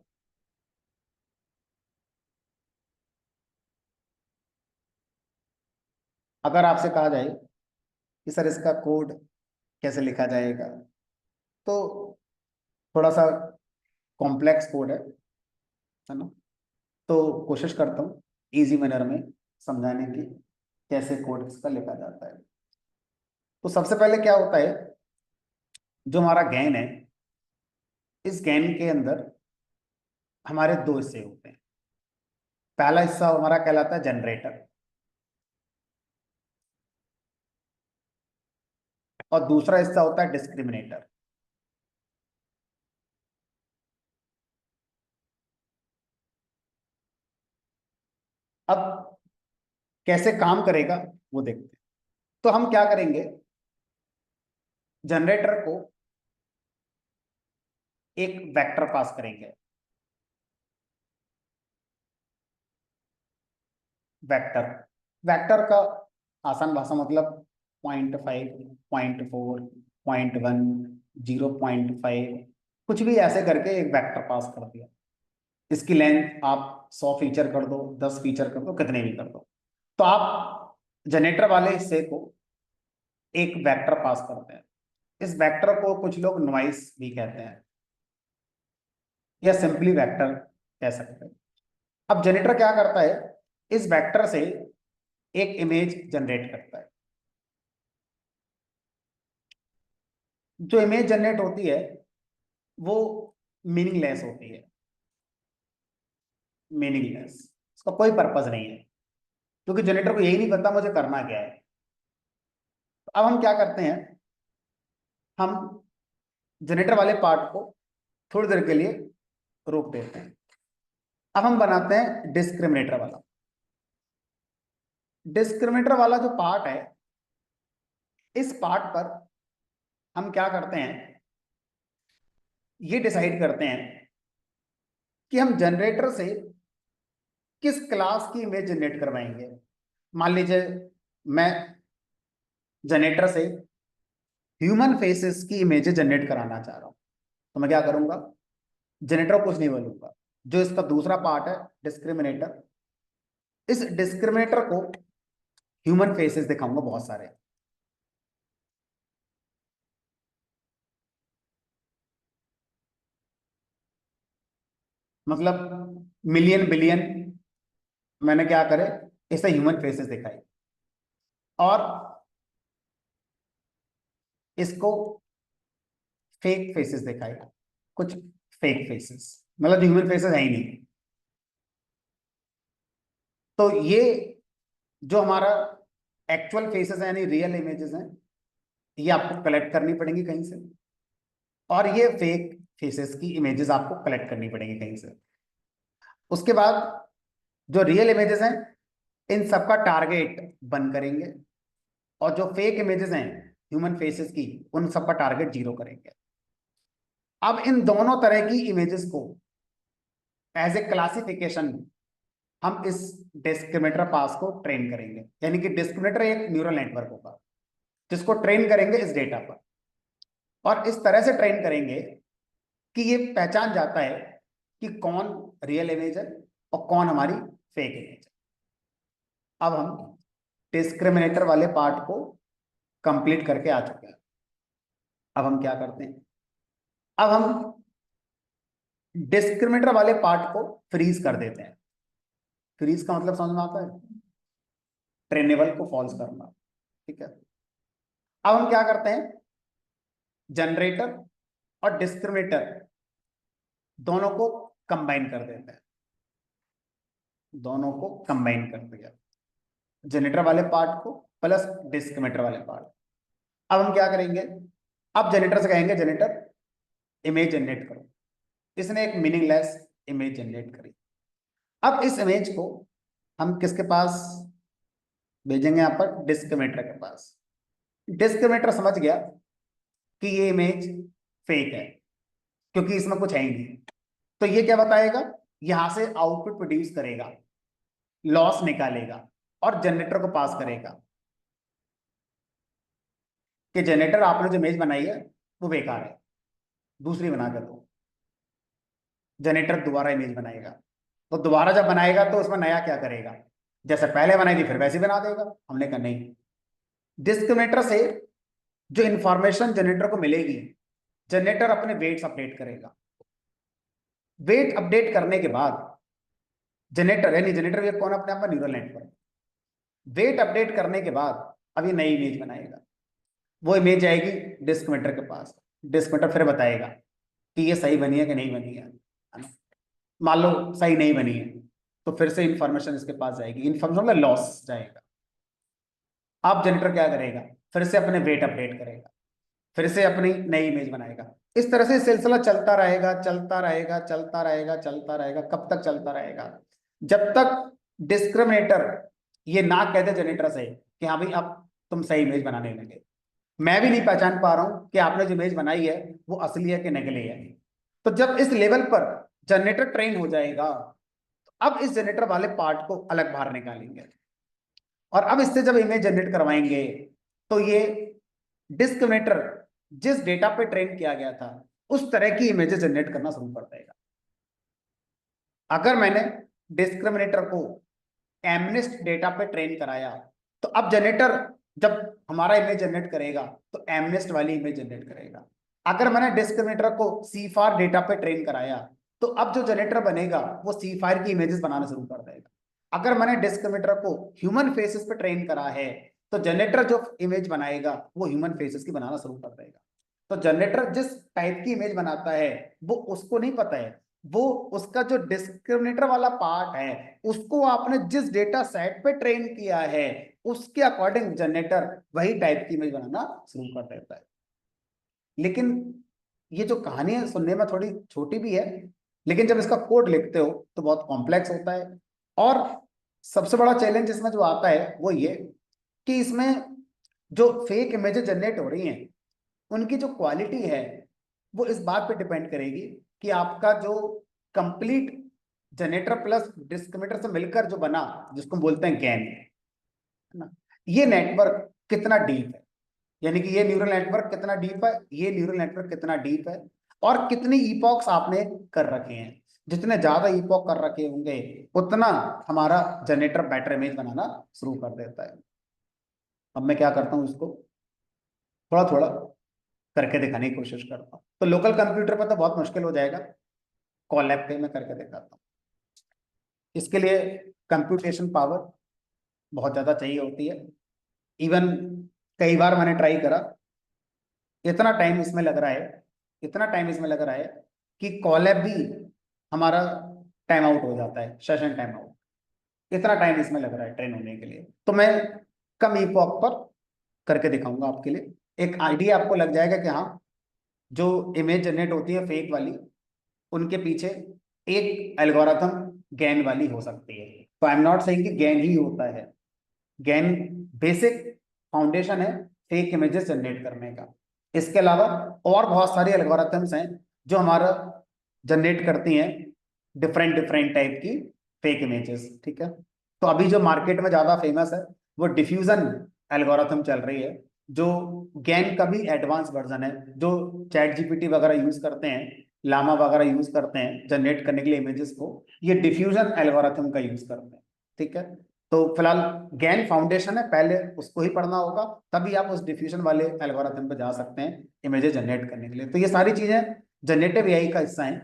अगर आपसे कहा जाए कि सर इसका कोड कैसे लिखा जाएगा, तो थोड़ा सा कॉम्प्लेक्स कोड है ना। तो कोशिश करता हूँ इजी मैनर में समझाने की, कैसे कोड इसका लिखा जाता है। तो सबसे पहले क्या होता है, जो हमारा गैन है, इस गैन के अंदर हमारे दो हिस्से होते हैं। पहला हिस्सा हमारा कहलाता है जनरेटर, और दूसरा हिस्सा होता है डिस्क्रिमिनेटर। अब कैसे काम करेगा वो देखते हैं। तो हम क्या करेंगे, जनरेटर को एक वेक्टर पास करेंगे। वेक्टर, वेक्टर का आसान भाषा मतलब 0.5, 0.4, 0.1, 0.5, कुछ भी ऐसे करके एक वेक्टर पास कर दिया। इसकी लेंथ आप 100 फीचर कर दो, 10 फीचर कर दो, कितने भी कर दो। तो आप जनरेटर वाले हिस्से को एक वेक्टर पास करते हैं। इस वेक्टर को कुछ लोग नॉइस भी कहते हैं, या सिंपली वेक्टर कह सकते हैं। अब जनरेटर क्या करता है, इस वेक्टर से एक इमेज जनरेट करता है। जो इमेज जनरेट होती है वो मीनिंगलेस होती है, मीनिंगलेस, उसका कोई पर्पज नहीं है, क्योंकि जनरेटर को यही नहीं पता मुझे करना क्या है। तो अब हम क्या करते हैं, हम जनरेटर वाले पार्ट को थोड़ी देर के लिए रोक देते हैं। अब हम बनाते हैं डिस्क्रिमिनेटर वाला। डिस्क्रिमिनेटर वाला जो पार्ट है, इस पार्ट पर हम क्या करते हैं, ये डिसाइड करते हैं कि हम जनरेटर से किस क्लास की इमेज जनरेट करवाएंगे। मान लीजिए मैं जनरेटर से ह्यूमन फेसेस की इमेजेस जनरेट कराना चाह रहा हूं, तो मैं क्या करूंगा, जनरेटर को कुछ नहीं बोलूंगा, जो इसका दूसरा पार्ट है डिस्क्रिमिनेटर, इस डिस्क्रिमिनेटर को ह्यूमन फेसेस दिखाऊंगा बहुत सारे। मतलब मिलियन बिलियन, मैंने क्या करे, इसे ह्यूमन फेसेस दिखाई, और इसको फेक फेसेस दिखाई, कुछ फेक फेसेस, मतलब ह्यूमन फेसेस है ही नहीं। तो ये जो हमारा एक्चुअल फेसेस है यानी रियल इमेजेस हैं, ये आपको कलेक्ट करनी पड़ेंगी कहीं से, और ये फेक फेसेस की इमेजेस आपको कलेक्ट करनी पड़ेंगी कहीं से। उसके बाद जो रियल इमेजेस हैं, इन सबका टारगेट बन करेंगे, और जो फेक इमेजेस हैं ह्यूमन फेसेस की, उन सबका टारगेट जीरो करेंगे। अब इन दोनों तरह की इमेजेस को एज ए क्लासिफिकेशन हम इस डिस्क्रिमिनेटर पास को ट्रेन करेंगे, यानी कि डिस्क्रिमिनेटर एक न्यूरल नेटवर्क होगा जिसको ट्रेन करेंगे इस डेटा पर, और इस तरह से ट्रेन करेंगे कि ये पहचान जाता है कि कौन रियल इमेज है और कौन हमारी फेक इमेज है। अब हम डिस्क्रिमिनेटर वाले पार्ट को कंप्लीट करके आ चुके हैं। अब हम क्या करते हैं, अब हम डिस्क्रिमिनेटर वाले पार्ट को फ्रीज कर देते हैं। फ्रीज का मतलब समझ में आता है, ट्रेनेबल को फॉल्स करना, ठीक है। अब हम क्या करते हैं, जनरेटर और डिस्क्रिमिनेटर दोनों को कंबाइन कर देते हैं, दोनों को कंबाइन कर दिया, जनरेटर वाले पार्ट को प्लस डिस्क्रिमिनेटर वाले पार्ट। अब हम क्या करेंगे, अब जनरेटर से कहेंगे जनरेटर इमेज जनरेट करो। इसने एक मीनिंगलेस इमेज जनरेट करी। अब इस इमेज को हम किसके पास भेजेंगे, यहाँ पर डिस्क्रिमिनेटर के पास। डिस्क्रिमिनेटर समझ गया कि ये इमेज फेक है क्योंकि इसमें कुछ है ही नहीं, तो ये क्या बताएगा, यहां से आउटपुट प्रोड्यूस करेगा, लॉस निकालेगा और जनरेटर को पास करेगा कि जनरेटर आपने जो इमेज बनाई है वो बेकार है, दूसरी बना के दो। जनरेटर दोबारा इमेज बनाएगा, तो दोबारा जब बनाएगा तो उसमें नया क्या करेगा, जैसे पहले बनाई थी फिर वैसे बना देगा। हमने कहा नहीं, डिस्क्रिमिनेटर से जो इंफॉर्मेशन जनरेटर को मिलेगी, जनरेटर अपने वेट्स अपडेट करेगा। वेट अपडेट करने के बाद जनरेटर, यानी जनरेटर ये कौन, अपने आप में न्यूरल नेटवर्क, वेट अपडेट करने के बाद अब ये नई इमेज बनाएगा। वो इमेज आएगी डिस्क्रिमिनेटर के पास, डिस्क्रिमिनेटर फिर बताएगा कि ये सही बनी है कि नहीं बनी है ना। मान लो सही नहीं बनी है तो फिर से इंफॉर्मेशन इसके पास जाएगी, इंफॉर्मेशन में लॉस जाएगा। अब जनरेटर क्या करेगा, फिर से अपने वेट अपडेट करेगा, फिर से अपनी नई इमेज बनाएगा। इस तरह से सिलसिला चलता रहेगा, चलता रहेगा, चलता रहेगा, चलता रहेगा। कब तक चलता रहेगा, जब तक डिस्क्रिमिनेटर ये ना कह दे जनरेटर से कि हाँ भाई अब तुम सही इमेज बनाने लगे। मैं भी नहीं पहचान पा रहा हूं कि आपने जो इमेज बनाई है वो असली है कि नकली है। तो जब इस लेवल पर जनरेटर ट्रेन हो जाएगा, तो अब इस जनरेटर वाले पार्ट को अलग बाहर निकालेंगे, और अब इससे जब इमेज जनरेट करवाएंगे तो ये डिस्क्रिमिनेटर जिस डेटा पे ट्रेन किया गया था उस तरह की इमेजेस जनरेट करना शुरू कर देगा। अगर मैंने डिस्क्रिमिनेटर को एमनेस्ट डेटा पे ट्रेन कराया, तो अब जनरेटर जब हमारा इमेज जनरेट करेगा तो एमनेस्ट वाली इमेज जनरेट करेगा। अगर मैंने डिस्क्रिमिनेटर को सी फार डेटा पे ट्रेन कराया, तो अब जो जनरेटर बनेगा वो सी फार की इमेजेस बनाना शुरू कर देगा। अगर मैंने डिस्क्रिमिनेटर को ह्यूमन फेसेस पे ट्रेन करा है, तो जनरेटर जो इमेज बनाएगा वो ह्यूमन फेसेस की बनाना शुरू कर देगा। तो जनरेटर जिस टाइप की इमेज बनाता है वो उसको नहीं पता है, वो उसका जो डिस्क्रिमिनेटर वाला पार्ट है उसको आपने जिस डेटा सेट पे ट्रेन किया है उसके अकॉर्डिंग जनरेटर वही टाइप की इमेज बनाना शुरू कर देता है। लेकिन ये जो कहानी है सुनने में थोड़ी छोटी भी है, लेकिन जब इसका कोड लिखते हो तो बहुत कॉम्प्लेक्स होता है। और सबसे बड़ा चैलेंज इसमें जो आता है वो ये कि इसमें जो फेक इमेजेस जनरेट हो रही हैं उनकी जो क्वालिटी है वो इस बात पे डिपेंड करेगी कि आपका जो कंप्लीट जनरेटर प्लस डिस्क्रिमिनेटर से मिलकर जो बना, जिसको बोलते हैं गैन, है ना, ये नेटवर्क कितना डीप है, यानी कि ये न्यूरल नेटवर्क कितना डीप है, ये न्यूरल नेटवर्क कितना डीप है, और कितनी ईपॉक्स आपने कर रखे हैं। जितने ज्यादा ईपॉक कर रखे होंगे उतना हमारा जनरेटर बेटर इमेज बनाना शुरू कर देता है। अब मैं क्या करता हूँ, इसको थोड़ा थोड़ा करके दिखाने की कोशिश करता हूँ। तो लोकल कंप्यूटर पर तो बहुत मुश्किल हो जाएगा, कॉलैब पे मैं करके दिखाता हूँ। इसके लिए कंप्यूटेशन पावर बहुत ज्यादा चाहिए होती है। इवन कई बार मैंने ट्राई करा, इतना टाइम इसमें लग रहा है, इतना टाइम इसमें लग रहा है कि कॉलैब भी हमारा टाइम आउट हो जाता है, सेशन टाइम आउट। इतना टाइम इसमें लग रहा है ट्रेन होने के लिए। तो मैं कम ईपॉक पर करके दिखाऊंगा आपके लिए, एक आइडिया आपको लग जाएगा कि हाँ जो इमेज जनरेट होती है फेक वाली उनके पीछे एक एल्गोरिथम गैन वाली हो सकती है। तो आई एम नॉट सेइंग कि गैन ही होता है, गैन बेसिक फाउंडेशन है फेक इमेजेस जनरेट करने का। इसके अलावा और बहुत सारी एल्गोरिथम्स हैं जो हमारा जनरेट करती हैं डिफरेंट डिफरेंट टाइप की फेक इमेजेस, ठीक है। तो अभी जो मार्केट में ज्यादा फेमस है वो डिफ्यूजन एल्गोरिथम चल रही है, जो गैन का भी एडवांस वर्जन है, जो चैट जीपीटी वगैरह यूज करते हैं, लामा वगैरह यूज करते हैं जनरेट करने के लिए इमेजेस को, ये डिफ्यूजन एल्गोरिथम का यूज करते हैं, ठीक है। तो फिलहाल गैन फाउंडेशन है, पहले उसको ही पढ़ना होगा, तभी आप उस डिफ्यूजन वाले एल्गोरिथम पे जा सकते हैं इमेजेस जनरेट करने के लिए। तो ये सारी चीजें जनरेटिव एआई का हिस्सा है,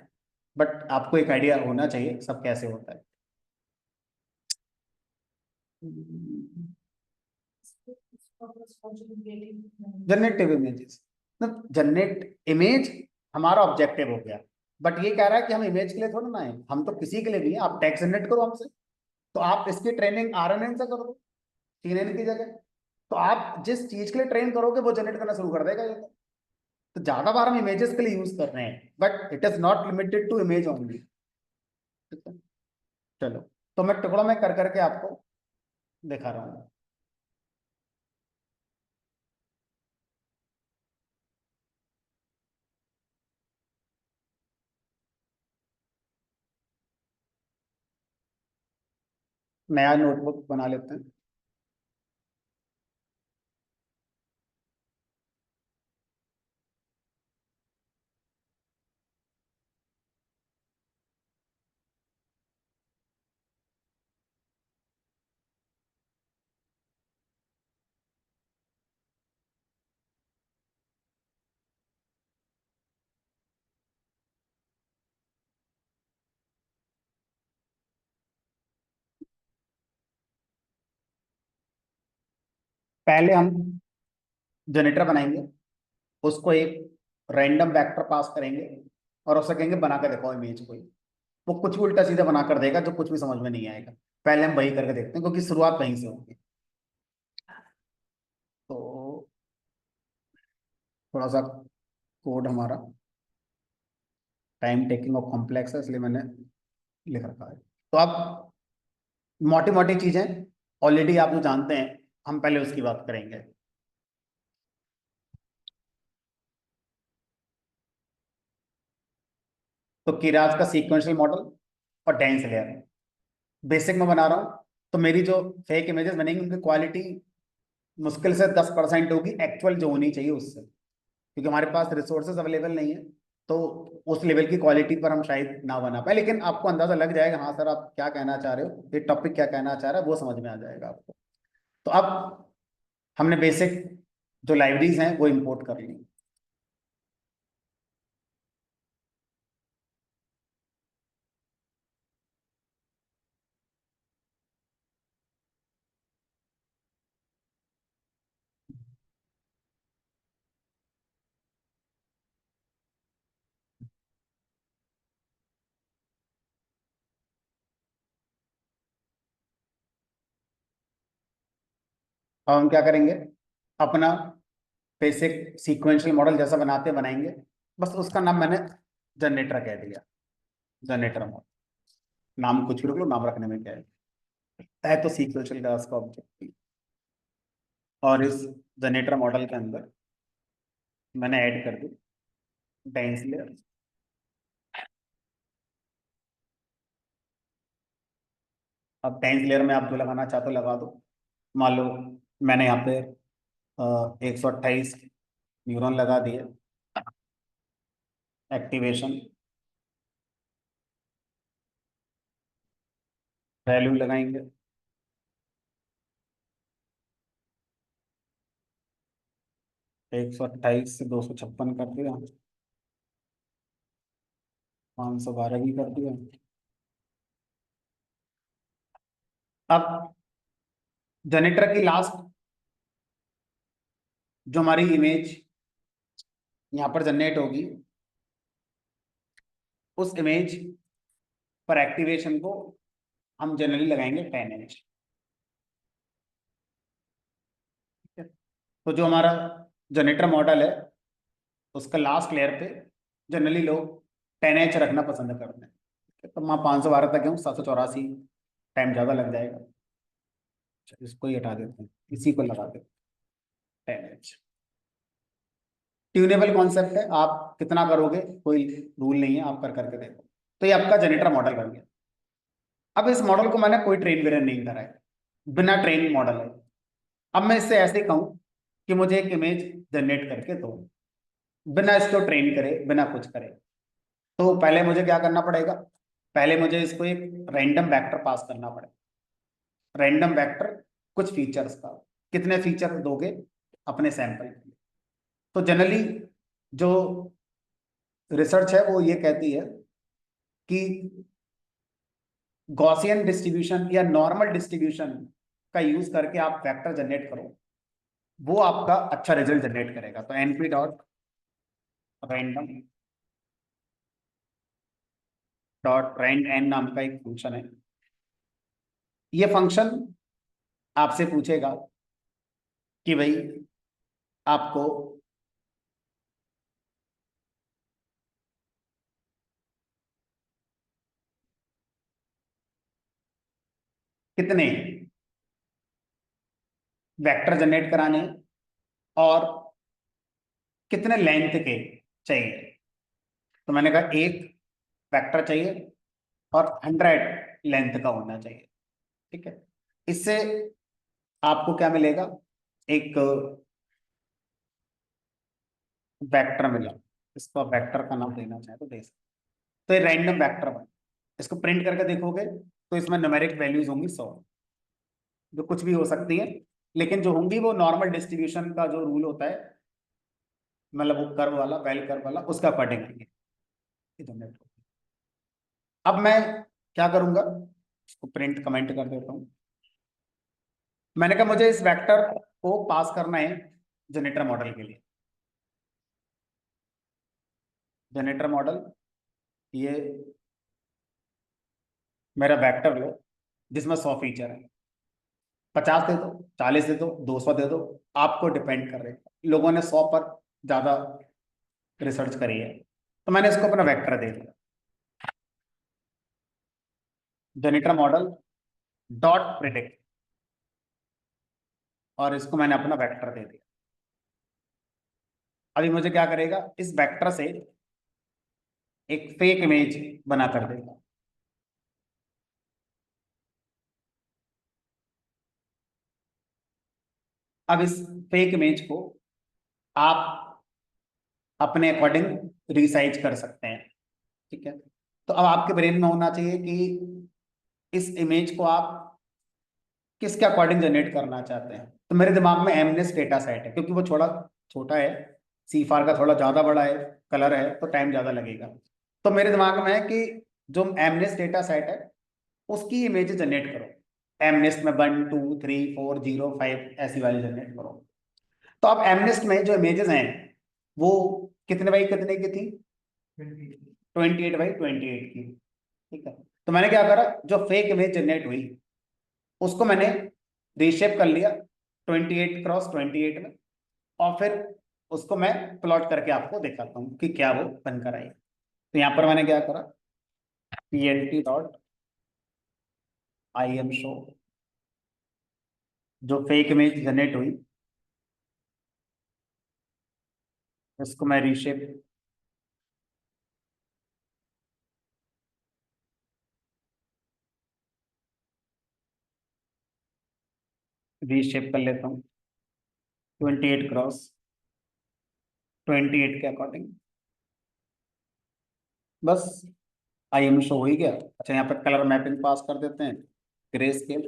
बट आपको एक आइडिया होना चाहिए सब कैसे होता है। जनरेटिव इमेजेस, जनरेट इमेज हमारा ऑब्जेक्टिव हो गया, बट ये कह रहा है कि हम इमेज के लिए थोड़ा ना है, हम तो किसी के लिए भी हैं। आप टेक्स्ट जनरेट करो हमसे, तो आप इसकी ट्रेनिंग आरएनएन से करो, सीएनएन की जगह। तो आप जिस चीज के लिए ट्रेन करोगे वो जनरेट करना शुरू कर देगा ये। तो ज्यादा बार हम इमेजेस के लिए यूज कर रहे हैं, but it is not limited to image only, ठीक है। चलो, तो मैं टुकड़ों में कर करके आपको दिखा रहा हूँ। नया नोटबुक बना लेते हैं। पहले हम जनरेटर बनाएंगे, उसको एक रैंडम वेक्टर पास करेंगे और उससे कहेंगे बना के दिखाओ इमेज कोई। वो कुछ भी उल्टा सीधा बना कर देगा जो कुछ भी समझ में नहीं आएगा। पहले हम वही करके देखते हैं, क्योंकि शुरुआत वहीं से होगी। तो थोड़ा सा कोड हमारा टाइम टेकिंग और कॉम्प्लेक्स है, इसलिए मैंने लिख रखा है। तो आप मोटी मोटी चीजें ऑलरेडी आप जो जानते हैं, हम पहले उसकी बात करेंगे। तो किराज का सीक्वेंशियल मॉडल और डेंस लेयर बेसिक में बना रहा हूँ। तो मेरी जो फेक इमेजेस बनेंगी उनकी क्वालिटी मुश्किल से 10% होगी एक्चुअल जो होनी चाहिए उससे, क्योंकि हमारे पास रिसोर्सेज अवेलेबल नहीं है। तो उस लेवल की क्वालिटी पर हम शायद ना बना पाए, लेकिन आपको अंदाजा लग जाएगा हाँ सर आप क्या कहना चाह रहे हो, ये टॉपिक क्या कहना चाह रहा है वो समझ में आ जाएगा आपको। तो अब हमने बेसिक जो लाइब्रेरीज हैं वो इंपोर्ट कर ली। अब हम क्या करेंगे, अपना बेसिक सीक्वेंशियल मॉडल जैसा बनाते बनाएंगे, बस उसका नाम मैंने जनरेटर कह दिया, जनरेटर मॉडल। नाम कुछ भी रख लो, नाम रखने में क्या है तो सीक्वेंशियल का उसका ऑब्जेक्ट। और इस जनरेटर मॉडल के अंदर मैंने ऐड कर दी डेंस लेयर। अब डेंस लेयर में आप जो लगाना चाहते हो लगा दो। मान लो मैंने यहाँ पे 128 न्यूरॉन लगा दिए। एक्टिवेशन वैल्यू लगाएंगे, 128 से 256 कर दिया, 512 भी कर दिया। अब जनरेटर की लास्ट जो हमारी इमेज यहाँ पर जनरेट होगी, उस इमेज पर एक्टिवेशन को हम जनरली लगाएंगे 10H। तो जो हमारा जनरेटर मॉडल है उसका लास्ट लेयर पे जनरली लोग 10H रखना पसंद करते हैं। तो मैं 512 तक हूँ, 784 टाइम ज़्यादा लग जाएगा। अच्छा, इसको ही हटा देते हैं, इसी को लगा देते हैं 10H। ट्यूनेबल कॉन्सेप्ट है, आप कितना करोगे कोई रूल नहीं है, आप कर करके देखो। तो ये आपका जनरेटर मॉडल बन गया। अब इस मॉडल को मैंने कोई ट्रेन वेरन नहीं करा है, बिना ट्रेन मॉडल है। अब मैं इससे ऐसे कहूं कि मुझे एक इमेज जनरेट करके दो, बिना इसको ट्रेन करे, बिना कुछ करे। तो पहले मुझे क्या करना पड़ेगा, पहले मुझे इसको एक रैंडम वेक्टर पास करना पड़ेगा। रैंडम वेक्टर कुछ फीचर्स का, कितने फीचर दोगे अपने सैंपल के लिए। तो जनरली जो रिसर्च है वो ये कहती है कि गॉसियन डिस्ट्रीब्यूशन या नॉर्मल डिस्ट्रीब्यूशन का यूज करके आप वेक्टर जनरेट करो, वो आपका अच्छा रिजल्ट जनरेट करेगा। तो np dot random dot rand n नाम का एक फंक्शन है। ये फंक्शन आपसे पूछेगा कि भाई आपको कितने वेक्टर जनरेट कराने हैं और कितने लेंथ के चाहिए। तो मैंने कहा एक वेक्टर चाहिए और 100 लेंथ का होना चाहिए। ठीक है, इससे आपको क्या मिलेगा, एक वेक्टर मिला। इसको वेक्टर का नाम देना चाहे तो दे सकते। तो ये रैंडम वेक्टर बन, इसको प्रिंट करके देखोगे तो इसमें न्यूमेरिक वैल्यूज होंगी 100, जो कुछ भी हो सकती है, लेकिन जो होंगी वो नॉर्मल डिस्ट्रीब्यूशन का जो रूल होता है, मतलब वो कर्व वाला, बेल कर्व वाला, उसका अकॉर्डिंग आएंगे। अब मैं क्या करूंगा, इसको प्रिंट कमेंट कर देता हूं। मैंने कहा मुझे इस वेक्टर को पास करना है जनरेटर मॉडल के लिए। जनरेटर मॉडल, ये मेरा वेक्टर लो जिसमें 100 फीचर है। 50 दे दो, 40 दे दो, 200 दे दो, आपको डिपेंड कर रहे हैं। लोगों ने 100 पर ज्यादा रिसर्च करी है, तो मैंने इसको अपना वेक्टर दे दिया, जनरेटर मॉडल डॉट प्रिडिक्ट, और इसको मैंने अपना वेक्टर दे दिया। अभी मुझे क्या करेगा, इस वेक्टर से एक फेक इमेज बना कर देगा। अब इस फेक इमेज को आप अपने अकॉर्डिंग रिसाइज कर सकते हैं। ठीक है, तो अब आपके ब्रेन में होना चाहिए कि इस इमेज को आप किसके अकॉर्डिंग जनरेट करना चाहते हैं। तो मेरे दिमाग में एमनेस डेटा सेट है, क्योंकि वो थोड़ा छोटा है, सी फार का थोड़ा ज्यादा बड़ा है, कलर है, तो टाइम ज्यादा लगेगा। तो मेरे दिमाग में है कि जो एमनेस डेटा सेट है उसकी इमेज जनरेट करो। एमनेस्ट में 1 2 3 4 0 5 ऐसी वाली जनरेट करो। तो अब एमनेस्ट में जो इमेजेस हैं वो कितने बाई कितने की थी, 28 बाई 28 की। ठीक है, तो मैंने क्या करा, जो फेक इमेज जनरेट हुई उसको मैंने रीशेप कर लिया 28 क्रॉस 28 में, और फिर उसको मैं प्लॉट करके आपको दिखाता हूँ कि क्या वो बनकर आई। तो यहाँ पर मैंने क्या करा, plt डॉट im शो, जो फेक इमेज जनरेट हुई उसको मैं रीशेप, रीशेप कर लेता हूँ 28 क्रॉस 28 के अकॉर्डिंग। बस im शो हो ही गया। अच्छा, यहाँ पर कलर मैपिंग पास कर देते हैं, grey scale,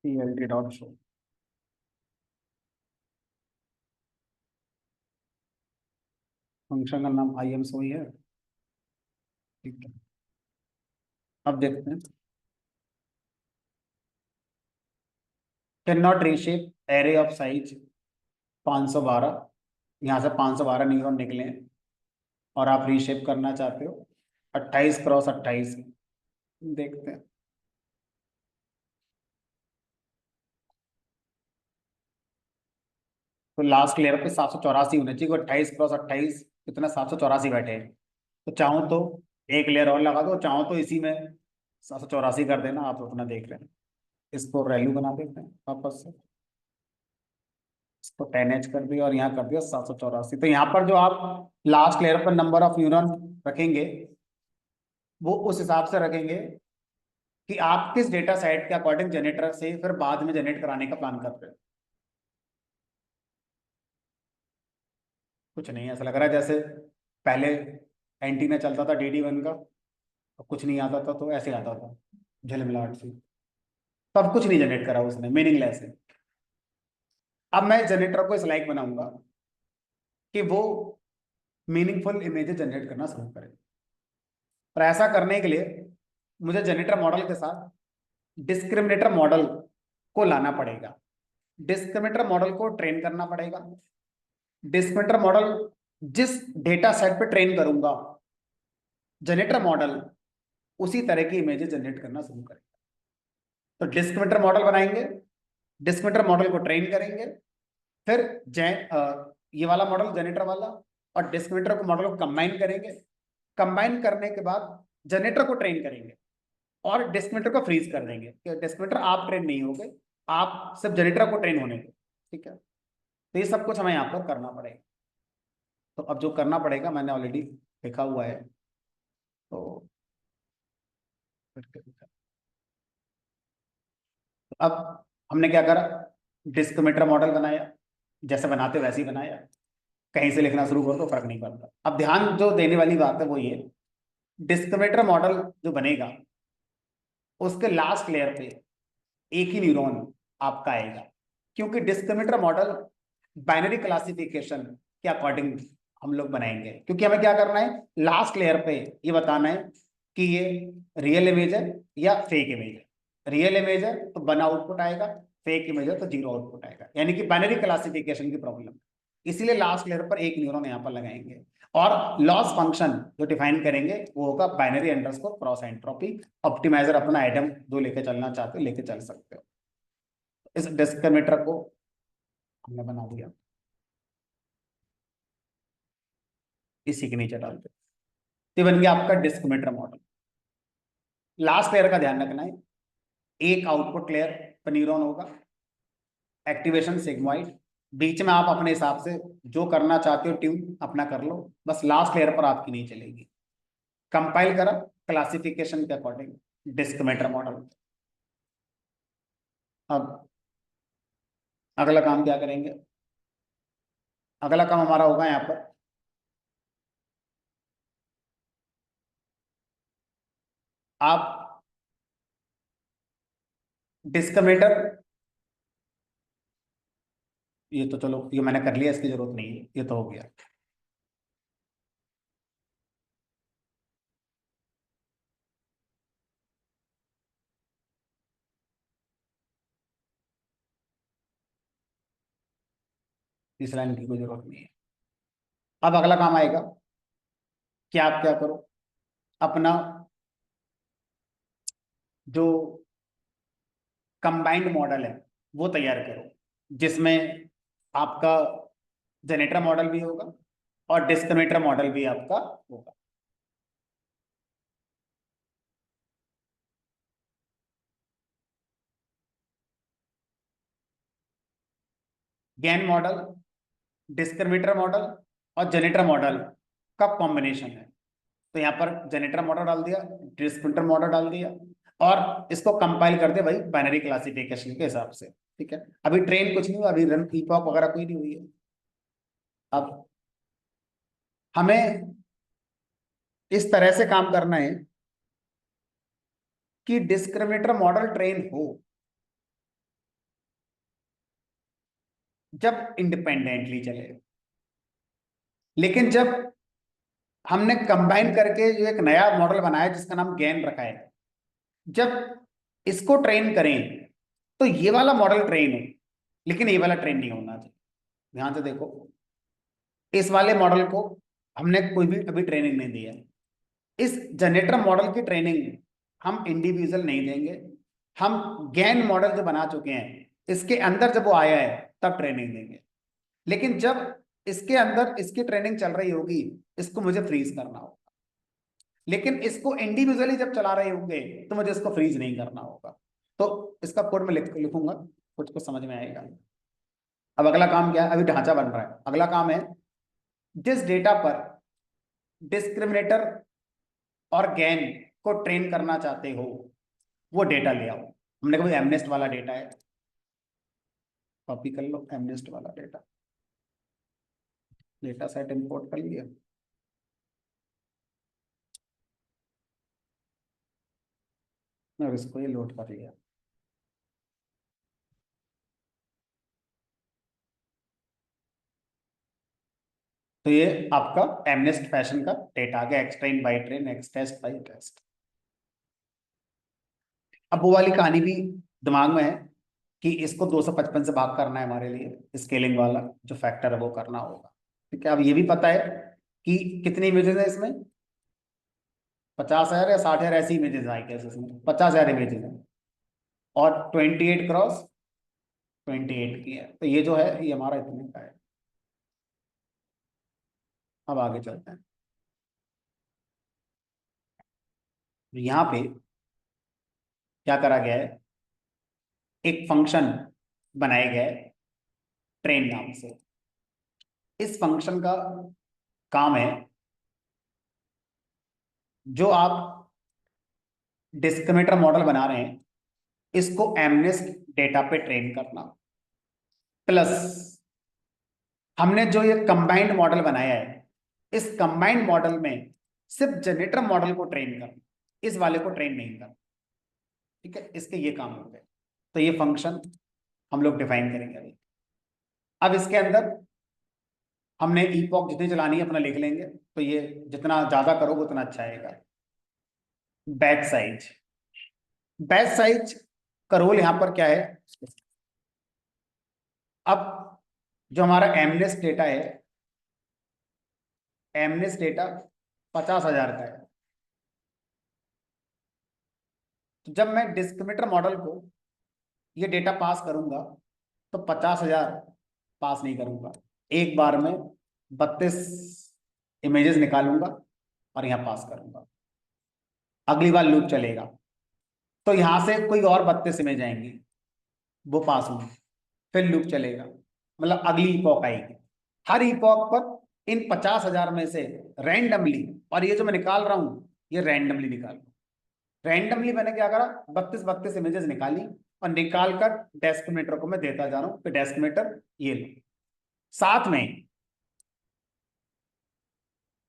plt dot show. Function का नाम im शो ही है। ठीक है, अब देखते हैं। Can not reshape array of size 512, यहाँ से 512 न्यूरॉन निकले हैं और आप रीशेप करना चाहते हो 28 क्रॉस 28। देखते हैं, तो लास्ट लेयर पे 784 होने चाहिए, 28 क्रॉस 28 कितना, 784 बैठे हैं। तो चाहो तो एक लेयर और लगा दो, चाहो तो इसी में 784 कर देना, आप अपना देख रहे हैं। इसको वैल्यू बना देते हैं वापस से, तो 10H कर दिया और यहाँ कर दिया 784। तो यहाँ पर जो आप लास्ट लेयर पर नंबर ऑफ न्यूरॉन रखेंगे वो उस हिसाब से रखेंगे कि आप किस डेटा सेट के अकॉर्डिंग जनरेटर से फिर बाद में जनरेट कराने का प्लान कर रहे हो। कुछ नहीं, ऐसा लग रहा है जैसे पहले एंटीना चलता था DD1 का, और कुछ नहीं आता था तो ऐसे आता था झिलमिलाहट से, तब कुछ नहीं जनरेट करा उसने, मीनिंगलेस है। अब मैं जनरेटर को इस लाइक बनाऊंगा कि वो मीनिंगफुल इमेजेस जनरेट करना शुरू करे। पर ऐसा करने के लिए मुझे जनरेटर मॉडल के साथ डिस्क्रिमिनेटर मॉडल को लाना पड़ेगा। डिस्क्रिमिनेटर मॉडल को ट्रेन करना पड़ेगा। डिस्क्रिमिनेटर मॉडल जिस डेटा सेट पे ट्रेन करूंगा, जनरेटर मॉडल उसी तरह की इमेजेस जनरेट करना शुरू करेगा। तो डिस्क्रिमिनेटर मॉडल बनाएंगे, डिस्क्रिमिनेटर मॉडल को ट्रेन करेंगे, फिर ये वाला मॉडल जनरेटर वाला और डिस्क्रिमिनेटर को मॉडल को कंबाइन करेंगे। कंबाइन करने के बाद जनरेटर को ट्रेन करेंगे और डिस्क्रिमिनेटर को फ्रीज कर देंगे कि डिस्क्रिमिनेटर आप ट्रेन नहीं होगे, आप सिर्फ जनरेटर को ट्रेन होने दो। ठीक है, तो ये सब कुछ हमें यहाँ पर करना पड़ेगा। तो अब जो करना पड़ेगा मैंने ऑलरेडी लिखा हुआ है, तो अब हमने क्या करा, डिस्क्रिमिनेटर मॉडल बनाया, जैसे बनाते वैसे ही बनाया, कहीं से लिखना शुरू करो तो फर्क नहीं पड़ता। अब ध्यान जो देने वाली बात है वो ये, डिस्क्रिमिनेटर मॉडल जो बनेगा उसके लास्ट लेयर पे एक ही न्यूरॉन आपका आएगा, क्योंकि डिस्क्रिमिनेटर मॉडल बाइनरी क्लासिफिकेशन के अकॉर्डिंग हम लोग बनाएंगे। क्योंकि हमें क्या करना है, लास्ट लेयर पे ये बताना है कि ये रियल इमेज है या फेक इमेज है। रियल इमेज है तो 1 आउटपुट आएगा, फेक इमेज है तो 0 आउटपुट आएगा, यानी कि बाइनरी क्लासिफिकेशन की प्रॉब्लम। इसीलिए लास्ट लेयर पर एक न्यूरॉन यहाँ पर लगाएंगे और लॉस फंक्शन जो डिफाइन करेंगे वो होगा binary underscore cross entropy. Optimizer अपना आइटम जो लेके चलना चाहते हो लेके चल सकते हो। इस डिस्क्रिमिनेटर को हमने बना दिया, इसी के नीचे डालते, ये बन गया आपका डिस्क्रिमिनेटर मॉडल। लास्ट लेयर का ध्यान रखना है, एक आउटपुट लेयर पर न्यूरॉन होगा, एक्टिवेशन सिग्मोइड, बीच में आप अपने हिसाब से जो करना चाहते हो ट्यून अपना कर लो, बस लास्ट लेयर पर आपकी नहीं चलेगी। कंपाइल करा क्लासिफिकेशन के अकॉर्डिंग डिस्क्रिमिनेटर मॉडल। अब अगला काम क्या करेंगे, अगला काम हमारा होगा यहाँ पर आप डिस्क्रिमिनेटर, ये तो चलो ये मैंने कर लिया, इसकी जरूरत नहीं है, ये तो हो गया। इस लाइन की कोई जरूरत नहीं है। अब अगला काम आएगा कि आप क्या करो, अपना जो कंबाइंड मॉडल है वो तैयार करो, जिसमें आपका जनरेटर मॉडल भी होगा और डिस्क्रिमिनेटर मॉडल भी आपका होगा। गेन मॉडल, डिस्क्रिमिनेटर मॉडल और जनरेटर मॉडल का कॉम्बिनेशन है। तो यहाँ पर जनरेटर मॉडल डाल दिया, डिस्क्रिमिनेटर मॉडल डाल दिया और इसको कंपाइल कर दिया भाई बाइनरी क्लासिफिकेशन के हिसाब से। ठीक है, अभी ट्रेन कुछ नहीं हुआ, अभी रन ईपॉक वगैरह कोई नहीं हुई है। अब हमें इस तरह से काम करना है कि डिस्क्रिमिनेटर मॉडल ट्रेन हो जब इंडिपेंडेंटली चले, लेकिन जब हमने कंबाइन करके जो एक नया मॉडल बनाया जिसका नाम गेन रखा है, जब इसको ट्रेन करें तो ये वाला मॉडल ट्रेन हो, लेकिन ये वाला ट्रेन नहीं होना चाहिए। ध्यान से देखो, इस वाले मॉडल को हमने कोई भी अभी ट्रेनिंग नहीं दी है। इस जनरेटर मॉडल की ट्रेनिंग हम इंडिविजुअल नहीं देंगे, हम गेन मॉडल जो बना चुके हैं इसके अंदर जब वो आया है तब ट्रेनिंग देंगे। लेकिन जब इसके अंदर इसकी ट्रेनिंग चल रही होगी इसको मुझे फ्रीज करना होगा, लेकिन इसको इंडिविजुअली जब चला रहे होंगे तो मुझे इसको फ्रीज नहीं करना होगा। तो इसका कोड में लिखूंगा, कुछ कुछ समझ में आएगा। अब अगला काम क्या है, अभी ढांचा बन रहा है, अगला काम है जिस डेटा पर डिस्क्रिमिनेटर और गैन को ट्रेन करना चाहते हो वो डेटा ले आओ। हमने कहा एमनेस्ट वाला डेटा है, कॉपी कर लो एमनेस्ट वाला डेटा, डेटा सेट इंपोर्ट कर लिया। और इसको ये लोड कर लिया। तो ये आपका एमनेस्ट फैशन का डेटा आ गया, X train by train X test by test. अब वो वाली कहानी भी दिमाग में है कि इसको 255 से भाग करना है हमारे लिए, स्केलिंग वाला जो फैक्टर है वो करना होगा। ठीक है, अब ये भी पता है कि कितनी इमेजेस है इसमें, 50,000 या 60,000 ऐसी इमेजेस आई कैसे इसमें, 50,000 इमेजेस है और 28 क्रॉस 28 की है, तो ये जो है ये हमारा इतने का है। अब आगे चलते हैं। यहाँ पे क्या करा गया है, एक फंक्शन बनाया गया है ट्रेन नाम से। इस फंक्शन का काम है जो आप डिस्क्रिमिनेटर मॉडल बना रहे हैं इसको एमनेस्ट डेटा पे ट्रेन करना, प्लस हमने जो ये कंबाइंड मॉडल बनाया है इस कंबाइंड मॉडल में सिर्फ जनरेटर मॉडल को ट्रेन करना, इस वाले को ट्रेन नहीं करना। ठीक है, इसके ये काम होते हैं। तो ये फंक्शन हम लोग डिफाइन करेंगे अभी। अब इसके अंदर हमने ईपॉक जितनी चलानी है अपना लिख लेंगे, तो ये जितना ज्यादा करोगे उतना अच्छा आएगा। बैच साइज, बैच साइज का रोल यहां पर क्या है, अब जो हमारा एमनेस डेटा है, एमनेस डेटा 50,000 का है। तो जब मैं डिस्क्रिमिनेटर मॉडल को ये डेटा पास करूंगा तो 50,000 पास नहीं करूंगा, एक बार में 32 इमेजेस निकालूंगा और यहां पास करूंगा। अगली बार लूप चलेगा तो यहां से कोई और 32 इमेज आएंगी, वो पास होंगी, फिर लूप चलेगा, मतलब अगली इपॉक आएगी। हर इपॉक पर इन 50,000 में से रैंडमली, और ये जो मैं निकाल रहा हूं ये रैंडमली निकाल, रैंडमली मैंने क्या करा 32 इमेजेस निकाली और निकाल कर डेस्क्रिमिनेटर को मैं देता जा रहा हूं, तो डेस्क्रिमिनेटर ये लो। साथ में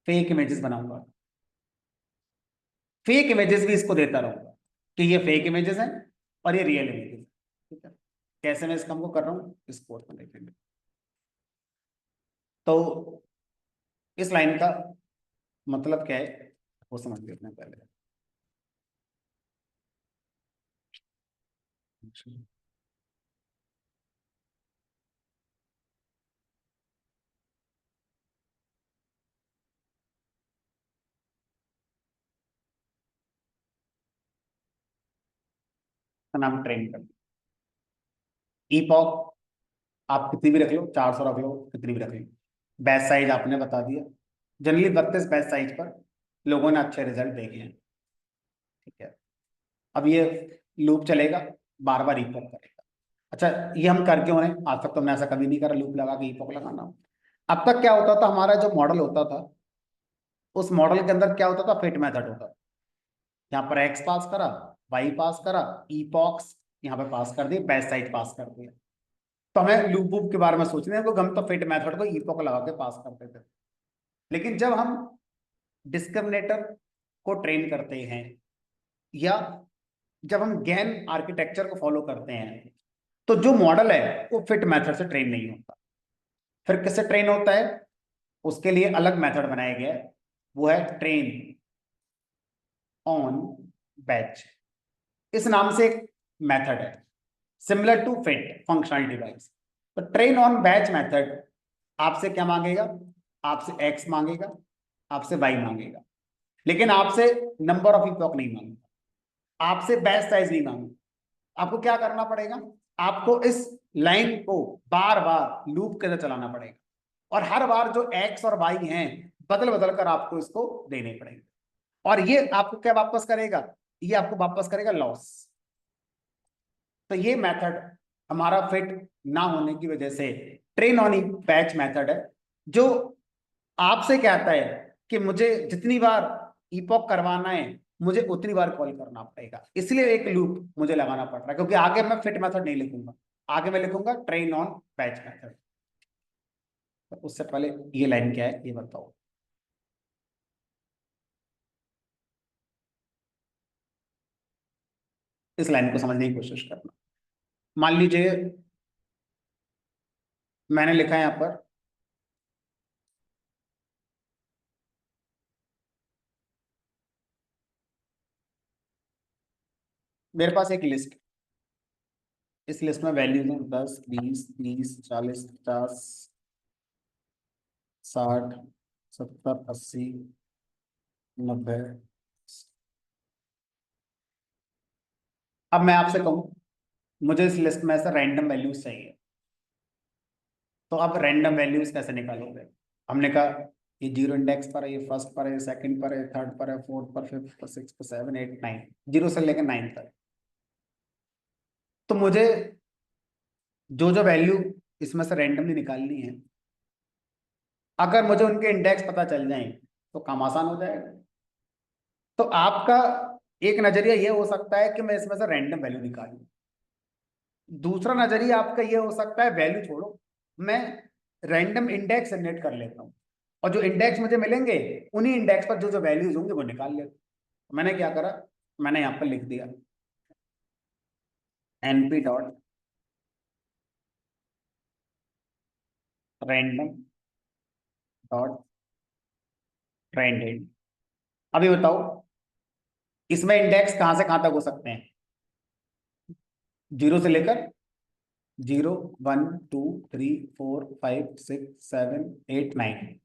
फेक इमेजेस बनाऊंगा, फेक इमेजेस भी इसको देता रहूंगा कि ये फेक इमेजेस हैं और ये रियल इमेजेस। ठीक है, कैसे मैं इस काम को कर रहा हूं इस कोड में देखेंगे। तो इस लाइन का मतलब क्या है वो समझ लेते हैं पहले। का नाम ट्रेन कर, ईपॉक आप कितनी भी रख लो, 400 रख लो, कितनी भी रख लो। बैच साइज आपने बता दिया, जनरली 32 बैच साइज पर लोगों ने अच्छे रिजल्ट देखे हैं। ठीक है, अब ये लूप चलेगा, बार बार ईपॉक करेगा। अच्छा, ये हम कर क्यों रहे हैं, आज तक तो हमने ऐसा कभी नहीं करा लूप लगा के ईपॉक लगाना। अब तक क्या होता था, हमारा जो मॉडल होता था उस मॉडल के अंदर क्या होता था, फिट मेथड होता था। यहाँ पर एक्स पास करा, वाई पास करा, ईपॉक्स यहाँ पे पास कर दिए, बैच साइज पास कर दिया। तो हमें लूप वूप के बारे में सोचने को, हम तो फिट मेथड को ईपॉक लगा के पास करते थे। लेकिन जब हम डिस्क्रिमिनेटर को ट्रेन करते हैं या जब हम गैन आर्किटेक्चर को फॉलो करते हैं तो जो मॉडल है वो फिट मेथड से ट्रेन नहीं होता। फिर किससे ट्रेन होता है, उसके लिए अलग मेथड बनाया गया है, वो है ट्रेन ऑन बैच। इस नाम से एक मेथड है similar to fit functional device. तो ट्रेन ऑन बैच मेथड आपसे क्या मांगेगा, आपसे एक्स मांगेगा, आपसे वाई मांगेगा, लेकिन आपसे नंबर ऑफ इपॉक नहीं मांगेगा, आपसे बैच साइज नहीं मांगेगा। आपको क्या करना पड़ेगा, आपको इस लाइन को बार बार लूप के अंदर चलाना पड़ेगा और हर बार जो एक्स और वाई हैं बदल बदल कर आपको इसको देने पड़ेंगे। और ये आपको क्या वापस करेगा, ये आपको वापस करेगा लॉस। तो ये मेथड हमारा फिट ना होने की वजह से ट्रेन ऑन पैच मेथड है, जो आपसे कहता है कि मुझे जितनी बार ईपॉक करवाना है मुझे उतनी बार कॉल करना पड़ेगा, इसलिए एक लूप मुझे लगाना पड़ रहा है, क्योंकि आगे मैं फिट मेथड नहीं लिखूंगा, आगे मैं लिखूंगा ट्रेन ऑन पैच मेथड। तो उससे पहले ये लाइन क्या है ये बताओ। इस लाइन को समझने की कोशिश करना। मान लीजिए मैंने लिखा है यहां पर मेरे पास एक लिस्ट, इस लिस्ट में वैल्यूज हैं 10 20 30 40 50 60 70 80 90। अब मैं आपसे कहूं मुझे इस लिस्ट में से रैंडम वैल्यूज चाहिए, तो आप रैंडम वैल्यूज कैसे निकालोगे? हमने कहा ये जीरो इंडेक्स पर है, ये फर्स्ट पर है, ये सेकंड पर है, थर्ड पर है, फोर्थ पर, फिफ्थ पर, सिक्स पर, सेवन एट नाइन, जीरो से लेकर नाइन तक। तो मुझे जो जो वैल्यू इसमें से रैंडमली निकालनी है, अगर मुझे उनके इंडेक्स पता चल जाए तो काम आसान हो जाएगा। तो आपका एक नजरिया ये हो सकता है कि मैं इसमें से रैंडम वैल्यू निकालूं, दूसरा नजरिया आपका ये हो सकता है वैल्यू छोड़ो, मैं रैंडम इंडेक्स जनरेट कर लेता हूँ, और जो इंडेक्स मुझे मिलेंगे उन्हीं इंडेक्स पर जो जो वैल्यूज होंगे वो निकाल लेता हूं। मैंने क्या करा, मैंने यहाँ पर लिख दिया np dot random dot trended. अभी बताओ इसमें इंडेक्स कहां से कहां तक हो सकते हैं? जीरो से लेकर zero, one, two, three, four, five, six, seven, eight, nine,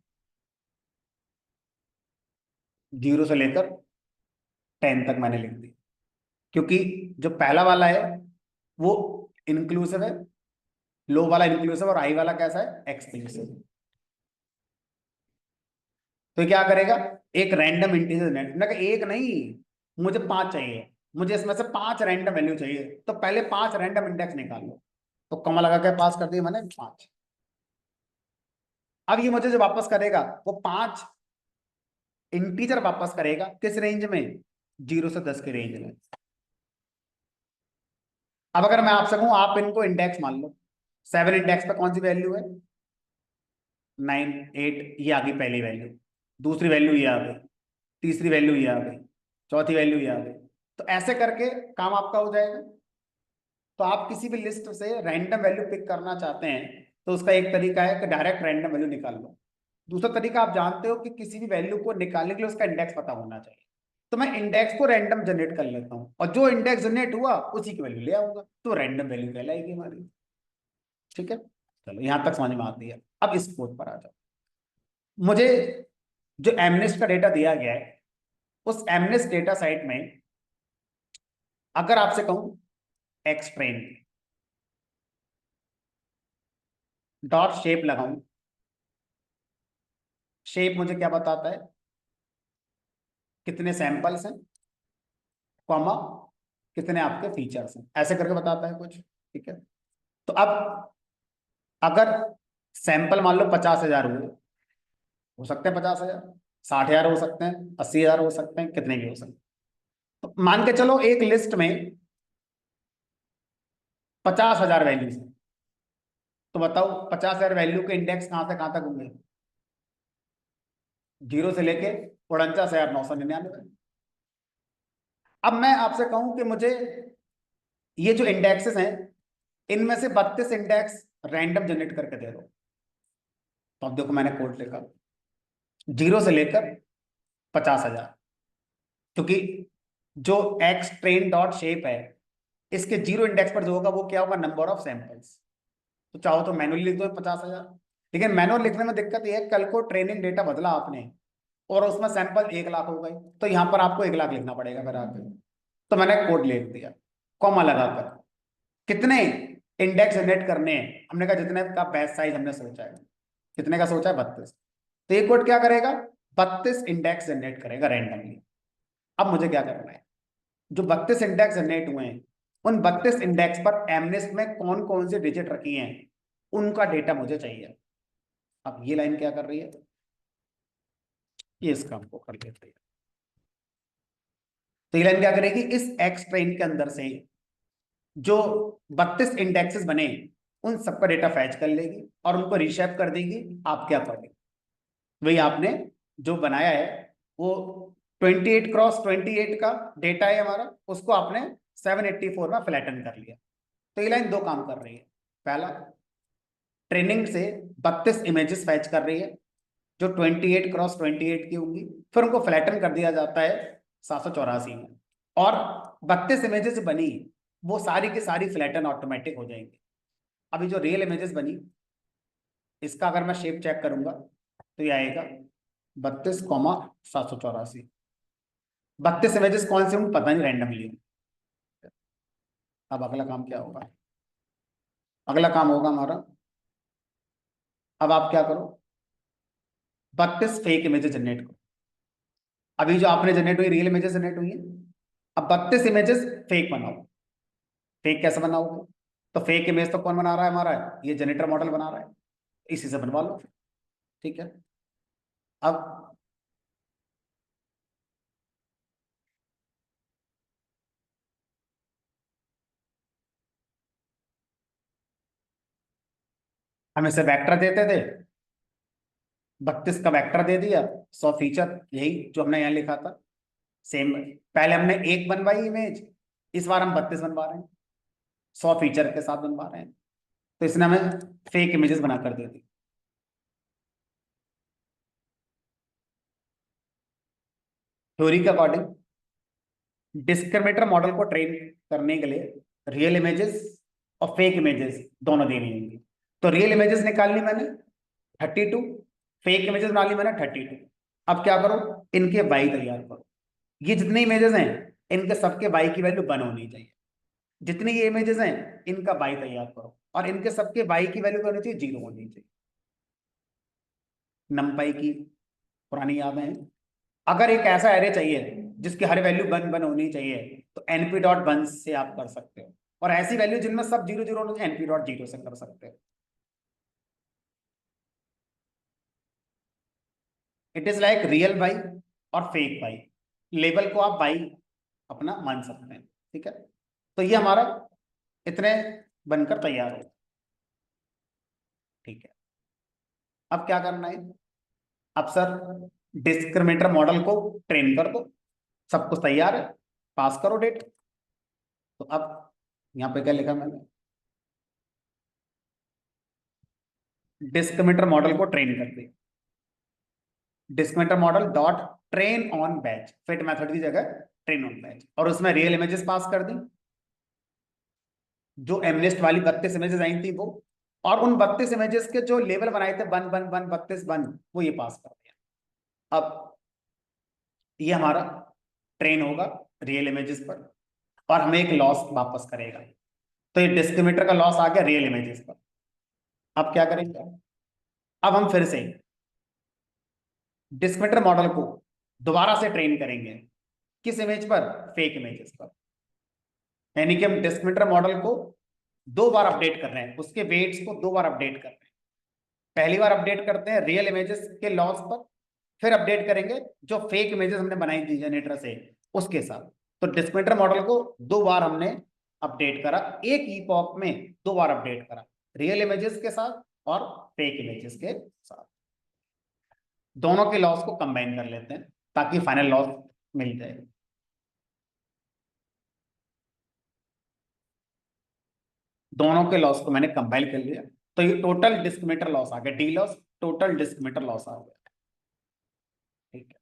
zero से लेकर टेन तक मैंने लिख दी, क्योंकि जो पहला वाला है वो इंक्लूसिव है, लो वाला इंक्लूसिव, और हाई वाला कैसा है? एक्सक्लूसिव। तो क्या करेगा, एक रैंडम इंटीजर नेट, मैंने कहा एक नहीं, मुझे पांच चाहिए, मुझे इसमें से पांच रैंडम वैल्यू चाहिए, तो पहले पांच रैंडम इंडेक्स निकाल लो। तो कॉमा लगा के पास कर दिया मैंने पांच। अब ये मुझे जो वापस करेगा वो पांच इंटीजर वापस करेगा, किस रेंज में? जीरो से 10 के रेंज में। अब अगर मैं आपसे कहूं आप इनको इंडेक्स मान लो, सेवन इंडेक्स पे कौन सी वैल्यू है? नाइन, एट, ये आ गई पहली वैल्यू, दूसरी वैल्यू ये आ गई, तीसरी वैल्यू ये आ गई, चौथी वैल्यू ये आ गई। तो ऐसे करके काम आपका हो जाएगा। तो आप किसी भी लिस्ट से रैंडम वैल्यू पिक करना चाहते हैं तो उसका एक तरीका है कि डायरेक्ट रैंडम वैल्यू निकाल लो। दूसरा तरीका आप जानते हो कि किसी भी वैल्यू को निकालने के लिए उसका इंडेक्स पता होना चाहिए, तो मैं इंडेक्स को रैंडम जनरेट कर लेता हूँ, और जो इंडेक्स जनरेट हुआ उसी की वैल्यू ले आऊंगा, तो रैंडम वैल्यू कहलाएगी हमारी। ठीक है, चलो यहां तक समझ में आती है। अब इस कोड पर आ जाओ। मुझे जो एमनेस्ट का डेटा दिया गया है, उस एमनेस्ट डेटा साइट में अगर आपसे कहूं एक्सट्रेन डॉट शेप लगाऊं, शेप मुझे क्या बताता है? कितने सैंपल्स हैं, कॉमा कितने आपके फीचर्स हैं, ऐसे करके बताता है कुछ। ठीक है, तो अब अगर सैंपल मान लो 50,000 हुए, हो सकते हैं 50,000, 60,000 हो सकते हैं, 80,000 हो सकते हैं, कितने भी हो सकते हैं। तो मान के चलो एक लिस्ट में 50,000 वैल्यूज हैं, तो बताओ 50,000 वैल्यू के इंडेक्स कहां से कहां तक होंगे? जीरो से लेके 49,999। अब मैं आपसे कहूं कि मुझे ये जो इंडेक्सेस हैं इनमें से 32 इंडेक्स रैंडम जनरेट करके दे दो। तो अब देखो मैंने कोड लिखा, जीरो से लेकर 50,000, क्योंकि जो एक्स ट्रेन डॉट शेप है इसके जीरो इंडेक्स पर जो होगा वो क्या होगा? Number of samples. तो चाहो तो मैनुअली लिख दो 50,000, लेकिन मैनुअल लिखने में दिक्कत ये है, कल को ट्रेनिंग डेटा बदला आपने और उसमें सैंपल 1 लाख हो गए, तो यहाँ पर आपको 1 लाख लिखना पड़ेगा फिर आगे। तो मैंने कोड लिख दिया कॉमा लगाकर, कितने इंडेक्स जनरेट करने हैं, हमने कहा जितने का बैच साइज हमने सोचा है, कितने का सोचा है? 32। तो ये कोड क्या करेगा? 32 इंडेक्स जनरेट करेगा रैंडमली। अब मुझे क्या करना है, जो 32 इंडेक्स जनरेट हुए हैं उन 32 इंडेक्स पर एमनेस्ट में कौन कौन से डिजिट रखी हैं, उनका डेटा मुझे चाहिए। अब ये लाइन क्या कर रही है, ये इस काम को कर लेते हैं। तो ये लाइन क्या करेगी, इस एक्स ट्रेन के अंदर से जो 32 इंडेक्सेस बने उन सबका डेटा फैच कर लेगी और उनको रीशेप कर देगी आपके अकॉर्डिंग। वही आपने जो बनाया है वो 28x28 का डेटा है हमारा, उसको आपने 784 में फ्लैटन कर लिया। तो ये लाइन दो काम कर रही है। पहला, ट्रेनिंग से 32 इमेजेस फैच कर रही है जो 28x28 की होंगी, फिर उनको फ्लैटन कर दिया जाता है 784 में, और 32 इमेजेस बनी वो सारी की सारी फ्लैटन ऑटोमेटिक हो जाएंगी। अभी जो रियल इमेजेस बनी इसका अगर मैं शेप चेक करूंगा तो ये आएगा 32,784। 32 इमेजेस कौन से होंगे पता नहीं, रैंडमली। अब अगला काम क्या होगा, अगला काम होगा हमारा, अब आप क्या करो, 32 फेक इमेजेस जनरेट करो। अभी जो आपने जनरेट हुई रियल इमेजेस जनरेट हुई है, अब 32 इमेजेस फेक बनाओ। फेक कैसे बनाओगे, तो फेक इमेज तो कौन बना रहा है हमारा, ये जनरेटर मॉडल बना रहा है, इसी से बनवा लो। ठीक है, अब हम इसे वेक्टर देते थे, 32 का वेक्टर दे दिया, 100 फीचर, यही जो हमने यहाँ लिखा था सेम। पहले हमने एक बनवाई इमेज, इस बार हम 32 बनवा रहे हैं, 100 फीचर के साथ बनवा रहे हैं। तो इसने हमें फेक इमेजेस बनाकर दे दी। थ्योरी के अकॉर्डिंग डिस्क्रिमिनेटर मॉडल को ट्रेन करने के लिए रियल इमेजेस और फेक इमेजेस दोनों देनी होंगी। तो रियल इमेजेस निकालनी मैंने 32, फेक इमेजेस बना ली मैंने 32। अब क्या करो, इनके वाई तैयार करो। ये जितने इमेजेस हैं इनके सबके वाई की वैल्यू 1 होनी चाहिए। जितनी ये इमेजेस हैं इनका वाई तैयार करो, और इनके सबके वाई की वैल्यू क्या होनी चाहिए, 0 होनी चाहिए। नंपाई की पुरानी यादें हैं। अगर एक ऐसा एरे चाहिए जिसकी हर वैल्यू 1 होनी चाहिए, तो np.1 से आप कर सकते हो, और ऐसी वैल्यू जिनमें सब 0 0 होना चाहिए, np.0 से कर सकते हो। It is like real by और फेक बाई, लेबल को आप बाई अपना मान सकते हैं। ठीक है, तो ये हमारा इतने बनकर तैयार हो। ठीक है, अब क्या करना है, अब सर डिस्क्रिमिनेटर मॉडल को ट्रेन कर दो, सब कुछ तैयार है, पास करो डेट। तो अब यहाँ पे क्या लिखा मैंने, डिस्क्रिमिनेटर मॉडल को ट्रेन कर दे, discriminator model dot train on batch, fit method की जगह ट्रेन ऑन बैच, और उसमें रियल इमेजेस पास कर दी, जो एमनेस्ट वाली 32 इमेजेस आई थी वो, और उन 32 इमेजेस के जो लेबल बनाए थे 1 1 1 32 1, वो ये पास कर दिया। अब ये हमारा ट्रेन होगा रियल इमेजेस पर, और हमें एक लॉस वापस करेगा। तो ये डिस्क्रिमिनेटर का लॉस आ गया रियल इमेजेस पर। अब क्या करेंगे, अब हम फिर से डिस्क्रिमिनेटर मॉडल को दोबारा से ट्रेन करेंगे, किस इमेज पर, फेक इमेजेस पर। यानी कि हम डिस्क्रिमिनेटर मॉडल को 2 बार अपडेट कर रहे हैं, उसके वेट्स को 2 बार अपडेट कर रहे हैं। पहली बार अपडेट करते हैं रियल इमेजेस के लॉस पर, फिर अपडेट करेंगे जो फेक इमेजेस हमने बनाई थी जनरेटर से उसके साथ। तो डिस्क्रिमिनेटर मॉडल को 2 बार हमने अपडेट करा, एक ईपॉक में 2 बार अपडेट करा, रियल इमेजेस के साथ और फेक इमेजेस के साथ। दोनों के लॉस को कंबाइन कर लेते हैं ताकि फाइनल लॉस मिल जाए। दोनों के लॉस को मैंने कंबाइन कर लिया, तो ये टोटल डिस्क्रिमिनेटर लॉस आ गया, D loss, total discriminator loss आ गया। ठीक है,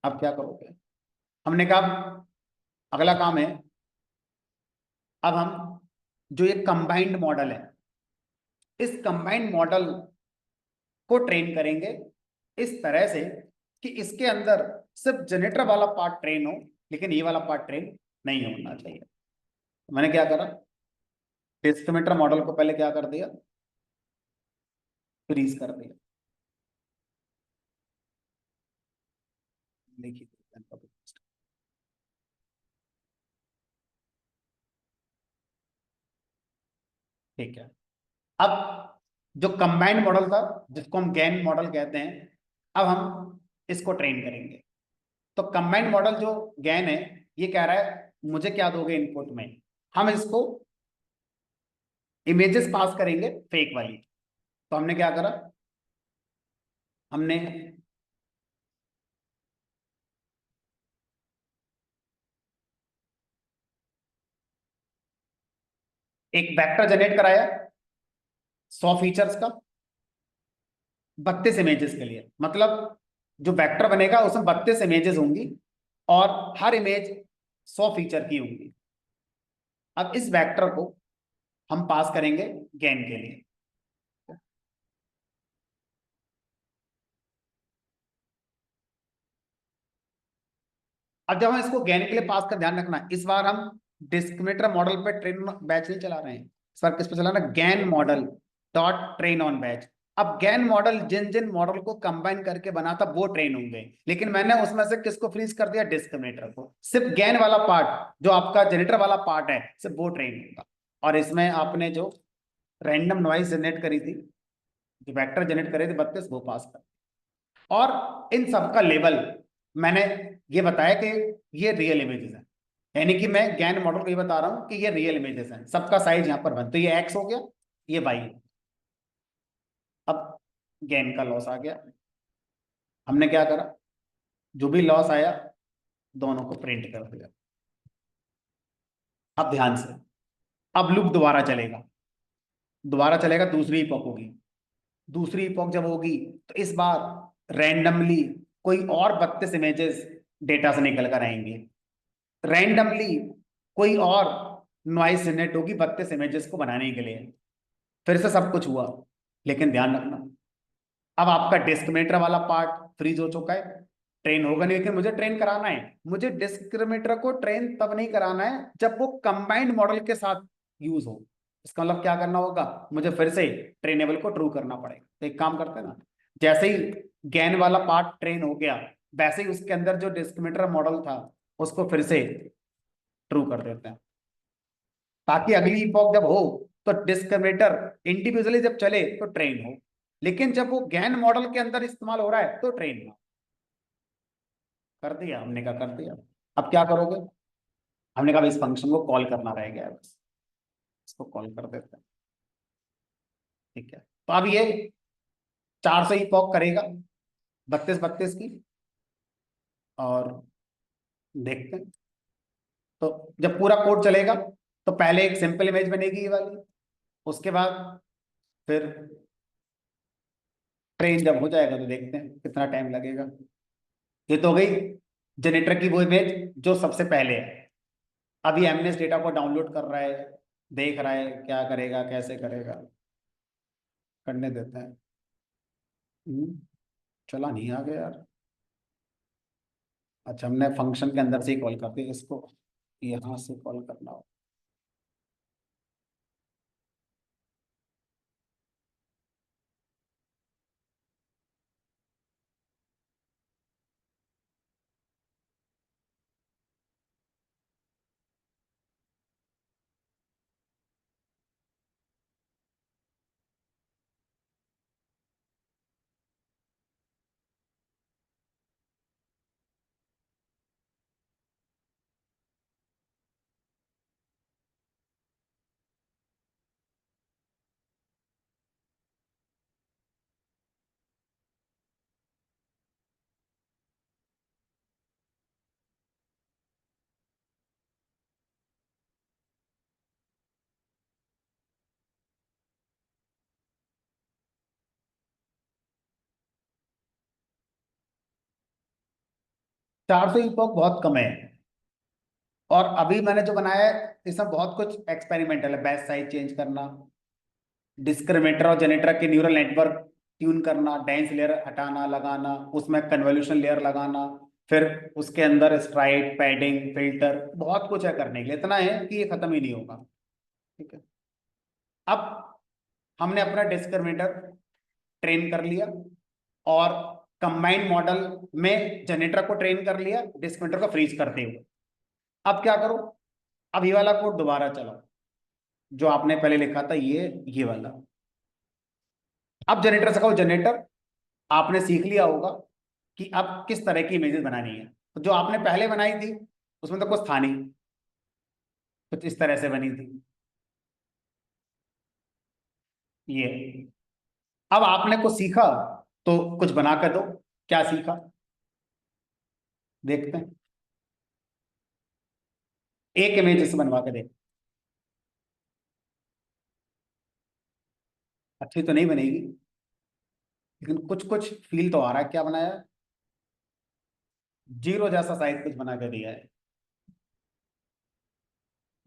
अब क्या करोगे, हमने कहा अगला काम है, अब हम जो ये कंबाइंड मॉडल है, इस कंबाइंड मॉडल को ट्रेन करेंगे इस तरह से कि इसके अंदर सिर्फ जनरेटर वाला पार्ट ट्रेन हो, लेकिन ये वाला पार्ट ट्रेन नहीं होना चाहिए। तो मैंने क्या करा, डिस्क्रिमिनेटर मॉडल को पहले क्या कर दिया, फ्रीज कर दिया। देखिए ठीक है। अब जो कंबाइंड मॉडल था, जिसको हम गैन मॉडल कहते हैं, अब हम इसको ट्रेन करेंगे। तो कंबाइंड मॉडल जो गैन है, ये कह रहा है मुझे क्या दोगे इनपुट में, हम इसको इमेजेस पास करेंगे फेक वाली। तो हमने क्या करा, हमने एक वेक्टर जनरेट कराया 100 फीचर्स का 32 इमेजेस के लिए। मतलब जो वेक्टर बनेगा उसमें 32 इमेजेस होंगी और हर इमेज 100 फीचर की होंगी। अब इस वेक्टर को हम पास करेंगे गैन के लिए। अब जब हम इसको गैन के लिए पास कर, ध्यान रखना इस बार हम डिस्क्रिमिनेटर मॉडल पे ट्रेन बैच नहीं चला रहे हैं, इस बार किस पे चला रहे हैं, GAN model dot train on batch. अब गैन मॉडल जिन जिन मॉडल को कंबाइन करके बना था वो ट्रेन होंगे, लेकिन मैंने उसमें से किसको फ्रीज कर दिया, डिस्क्रिमिनेटर को। सिर्फ गैन वाला पार्ट जो आपका जनरेटर वाला पार्ट है सिर्फ वो ट्रेन होगा। और इसमें आपने जो रैंडम नॉइज जनरेट करी थी, जो वेक्टर जनरेट करे थे 32, वो पास कर। और इन सबका लेवल मैंने ये बताया कि ये रियल इमेजेस हैं, यानी कि मैं गैन मॉडल को ये बता रहा हूं कि ये रियल इमेजेस हैं, सबका साइज यहां पर 1, तो ये एक्स हो गया, ये वाई। अब गैन का लॉस आ गया, हमने क्या करा, जो भी लॉस आया दोनों को प्रिंट कर दिया। अब ध्यान से, अब लूप दोबारा चलेगा, दोबारा चलेगा, दूसरी इपॉक होगी। दूसरी इपॉक जब होगी तो इस बार रैंडमली कोई और 32 इमेजेस डेटा से निकल कर आएंगे। रैंडमली कोई और नॉइस जनरेट होगी 32 इमेजेस को बनाने के लिए। फिर से सब कुछ हुआ, लेकिन ध्यान रखना अब आपका डिस्क्रिमिनेटर वाला पार्ट फ्रीज हो चुका है, ट्रेन होगा नहीं। लेकिन मुझे ट्रेन कराना है, मुझे डिस्क्रिमिनेटर को ट्रेन तब नहीं कराना है जब वो कंबाइंड मॉडल के साथ यूज हो। इसका मतलब क्या करना होगा, मुझे फिर से ट्रेनेबल को ट्रू करना पड़ेगा। तो एक काम करते हैं ना, जैसे ही गैन वाला पार्ट ट्रेन हो गया, वैसे ही उसके अंदर जो डिस्क्रिमिनेटर मॉडल था उसको फिर से ट्रू कर देते हैं, ताकि अगली इपॉक जब हो तो डिस्क्रिमिनेटर इंडिविजुअली जब चले तो ट्रेन हो, लेकिन जब वो गैन मॉडल के अंदर इस्तेमाल हो रहा है तो ट्रेन ना। कर दिया, हमने कहा कर दिया। अब क्या करोगे, हमने कहा इस फंक्शन को कॉल करना रह गया है, बस इसको कॉल कर देते हैं। ठीक है, तो अब ये 400 इपॉक करेगा 32 32 की, और देखते हैं। तो जब पूरा कोड चलेगा तो पहले एक सिंपल इमेज बनेगी ये वाली, उसके बाद फिर ट्रेन जब हो जाएगा तो देखते हैं कितना टाइम लगेगा। ये तो हो गई जनरेटर की वो इमेज जो सबसे पहले है। अभी एमनेस डेटा को डाउनलोड कर रहा है, देख रहा है क्या करेगा कैसे करेगा, करने देते हैं। चला नहीं आ गया यार। अच्छा, हमने फंक्शन के अंदर से ही कॉल कर दिया इसको, यहाँ से कॉल करना हो। 400 इपॉक बहुत कम है, और अभी मैंने जो बनाया है इसमें बहुत कुछ एक्सपेरिमेंटल है, बैच साइज चेंज करना, डिस्क्रिमिनेटर और जनरेटर के न्यूरल नेटवर्क ट्यून करना, डेंस लेयर हटाना लगाना, उसमें कन्वोल्यूशन लेयर लगाना, फिर उसके अंदर स्ट्राइड पैडिंग फिल्टर, बहुत कुछ है करने के लिए, इतना है कि ये खत्म ही नहीं होगा। ठीक है, अब हमने अपना डिस्क्रिमिनेटर ट्रेन कर लिया, और कंबाइंड मॉडल में जनरेटर को ट्रेन कर लिया डिस्क्रिमिनेटर को फ्रीज करते हुए। अब क्या करो, अब ये वाला कोड दोबारा चलाओ, जो आपने पहले लिखा था ये वाला। अब जनरेटर से कहो जनरेटर, आपने सीख लिया होगा कि अब किस तरह की इमेजेस बनानी है। तो जो आपने पहले बनाई थी उसमें तो कुछ था नहीं, कुछ इस तरह से बनी थी ये। अब आपने कुछ सीखा तो कुछ बना कर दो। क्या सीखा देखते हैं, एक इमेज से बनवा के देख। अच्छी तो नहीं बनेगी, लेकिन कुछ कुछ फील तो आ रहा है। क्या बनाया, जीरो जैसा शायद कुछ बना कर दिया है।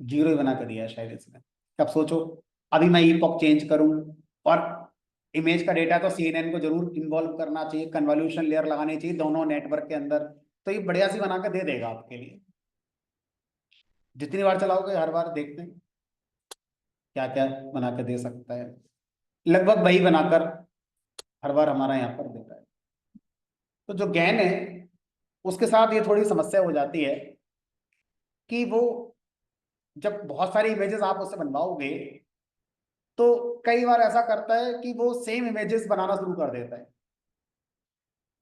जीरो ही बना कर दिया है शायद इसमें। अब सोचो, अभी मैं ईपॉक चेंज करूं, और इमेज का डेटा तो सीएनएन को जरूर इन्वॉल्व करना चाहिए, कन्वॉल्यूशन लेयर लगानी चाहिए दोनों नेटवर्क के अंदर। तो ये बढ़िया सी बना कर दे देगा आपके लिए। जितनी बार चलाओगे हर बार देखते हैं क्या क्या बना कर दे सकता है। लगभग वही बनाकर हर बार हमारा यहाँ पर देता है। तो जो गैन है उसके साथ ये थोड़ी समस्या हो जाती है कि वो जब बहुत सारी इमेजेस आप उससे बनवाओगे तो कई बार ऐसा करता है कि वो सेम इमेजेस बनाना शुरू कर देता है।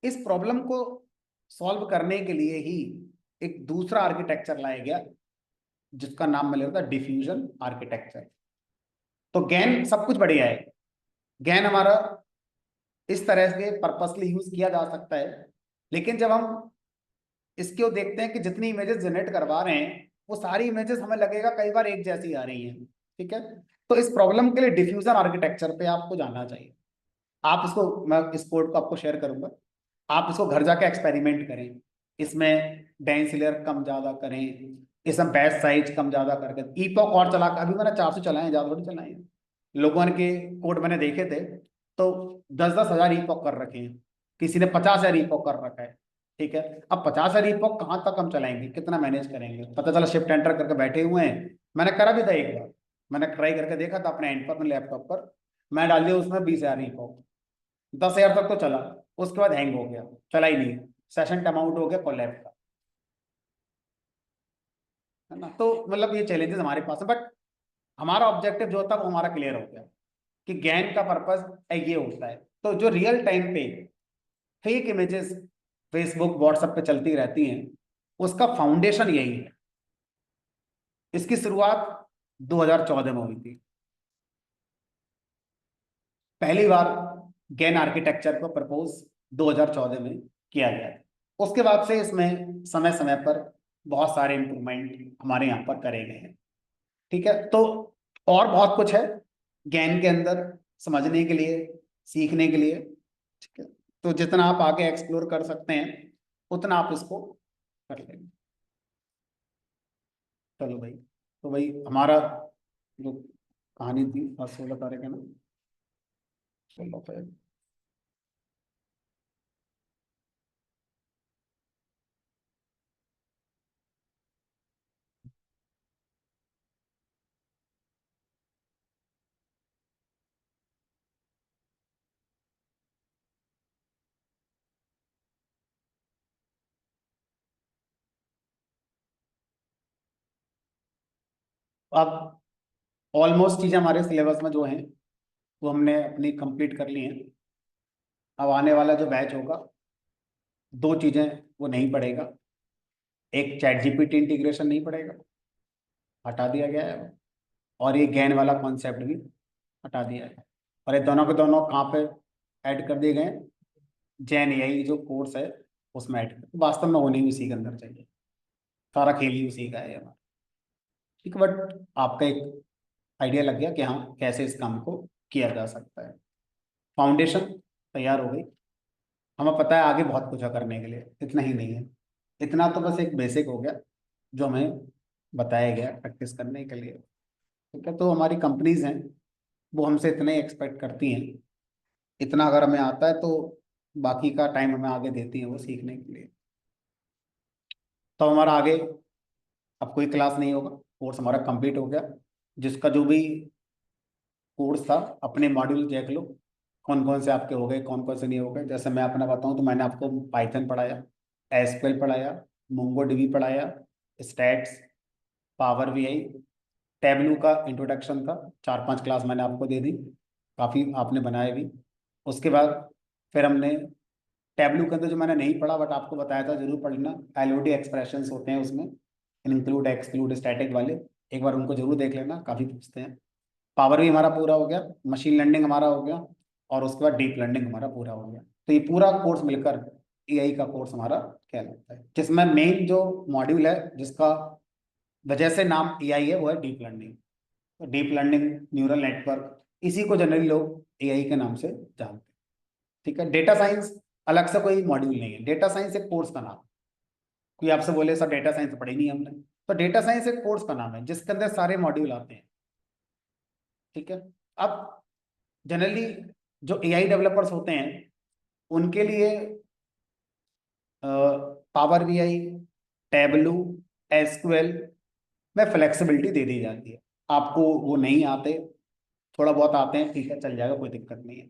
इस प्रॉब्लम को सॉल्व करने के लिए ही एक दूसरा आर्किटेक्चर लाया गया, जिसका नाम मैं लेता डिफ्यूजन आर्किटेक्चर। तो गैन सब कुछ बढ़िया है। गैन हमारा इस तरह से पर्पसली यूज किया जा सकता है, लेकिन जब हम इसको देखते हैं कि जितनी इमेजेस जनरेट करवा रहे हैं वो सारी इमेजेस हमें लगेगा कई बार एक जैसी आ रही हैं। ठीक है, तो इस प्रॉब्लम के लिए डिफ्यूजन आर्किटेक्चर पे आपको जानना चाहिए। आप इसको, मैं इस कोड को आपको शेयर करूंगा, आप इसको घर जाके एक्सपेरिमेंट करें। इसमें डेंस लेयर कम ज्यादा करें, इसमें बैच साइज कम ज्यादा करके ईपॉक और चला, अभी मैंने 400 चलाए हैं, ज्यादा थोड़ी चलाए हैं। लोगों के कोड मैंने देखे थे तो 10-10 हजार ईपॉक कर रखे हैं, किसी ने 50 हजार ईपॉक कर रखा है। ठीक है, अब 50 हजार ईपॉक कहाँ तक हम चलाएंगे, कितना मैनेज करेंगे। पता चला शिफ्ट एंटर करके बैठे हुए हैं। मैंने करा भी था एक बार, मैंने ट्राई करके देखा था अपने एंड पर, अपने लैपटॉप पर। मैं डाल दिया उसमें 20 हजार ईपॉक, 10 हजार तक तो चला। उसके बाद हैंग हो गया, चला ही नहीं, सेशन टाइम आउट हो गया कोलैप्स का। है ना, तो मतलब ये चैलेंजेस हमारे पास है, बट हमारा ऑब्जेक्टिव जो था वो हमारा क्लियर हो गया कि गैन का पर्पस ये होता है। तो जो रियल टाइम पे फेक इमेजेस फेसबुक व्हाट्सएप पे चलती रहती हैं, उसका फाउंडेशन यही है। इसकी शुरुआत 2014 में हुई थी, पहली बार गैन आर्किटेक्चर को प्रपोज 2014 में किया गया है। उसके बाद से इसमें समय समय पर बहुत सारे इंप्रूवमेंट हमारे यहाँ पर करे गए हैं। ठीक है, तो और बहुत कुछ है गैन के अंदर समझने के लिए, सीखने के लिए। ठीक है, तो जितना आप आगे एक्सप्लोर कर सकते हैं उतना आप इसको कर लेंगे। चलो भाई, तो भाई हमारा जो कहानी थी आज 16 तारीख है ना, चलो फिर। अब ऑलमोस्ट चीजें हमारे सिलेबस में जो हैं वो हमने अपनी कंप्लीट कर ली हैं। अब आने वाला जो बैच होगा, दो चीजें वो नहीं पड़ेगा। एक चैट जीपीटी इंटीग्रेशन नहीं पड़ेगा, हटा दिया गया है। और ये गैन वाला कॉन्सेप्ट भी हटा दिया है। और ये दोनों के दोनों कहाँ पे ऐड कर दिए गए हैं, जैन एआई जो कोर्स है उसमें ऐड कर, वास्तव में होनी भी उसी के अंदर चाहिए। सारा खेल ही उसी का है हमारा। ठीक है, बट आपका एक आइडिया लग गया कि हाँ कैसे इस काम को किया जा सकता है। फाउंडेशन तैयार हो गई, हमें पता है आगे बहुत कुछ है करने के लिए, इतना ही नहीं है। इतना तो बस एक बेसिक हो गया जो हमें बताया गया प्रैक्टिस करने के लिए। ठीक है, तो हमारी कंपनीज हैं वो हमसे इतने एक्सपेक्ट करती हैं, इतना अगर हमें आता है तो बाकी का टाइम हमें आगे देती हैं वो सीखने के लिए। तो हमारा आगे अब कोई क्लास नहीं होगा, कोर्स हमारा कंप्लीट हो गया। जिसका जो भी कोर्स था अपने मॉड्यूल देख लो, कौन कौन से आपके हो गए कौन कौन से नहीं हो गए। जैसे मैं अपना बताऊं तो मैंने आपको पाइथन पढ़ाया, एसक्यूएल पढ़ाया, मोंगो डीबी पढ़ाया, स्टैट्स, पावर बीआई, टैबलू का इंट्रोडक्शन था, 4-5 क्लास मैंने आपको दे दी, काफ़ी आपने बनाए भी। उसके बाद फिर हमने टैबलू के अंदर जो मैंने नहीं पढ़ा बट आपको बताया था जरूर पढ़ना, एलओडी एक्सप्रेशंस होते हैं उसमें, इंक्लूड एक्सक्लूड स्टैटिक वाले, एक बार उनको जरूर देख लेना, काफ़ी पूछते हैं। पावर भी हमारा पूरा हो गया, मशीन लर्निंग हमारा हो गया, और उसके बाद डीप लर्निंग हमारा पूरा हो गया। तो ये पूरा कोर्स मिलकर एआई का कोर्स हमारा कहलाता है, जिसमें मेन जो मॉड्यूल है जिसका वजह से नाम एआई है वो है डीप लर्निंग। तो डीप लर्निंग, न्यूरल नेटवर्क, इसी को जनरली लोग एआई के नाम से जानते हैं। ठीक है, डेटा साइंस अलग से कोई मॉड्यूल नहीं है, डेटा साइंस एक कोर्स का नाम। कोई आपसे बोले सर डेटा साइंस पढ़ी नहीं हमने, तो डेटा साइंस एक कोर्स का नाम है जिसके अंदर सारे मॉड्यूल आते हैं। ठीक है, अब जनरली जो एआई डेवलपर्स होते हैं उनके लिए पावर बीआई, टैबलू, एसक्यूएल में फ्लेक्सिबिलिटी दे दी जाती है। आपको वो नहीं आते, थोड़ा बहुत आते हैं, ठीक है चल जाएगा, कोई दिक्कत नहीं है।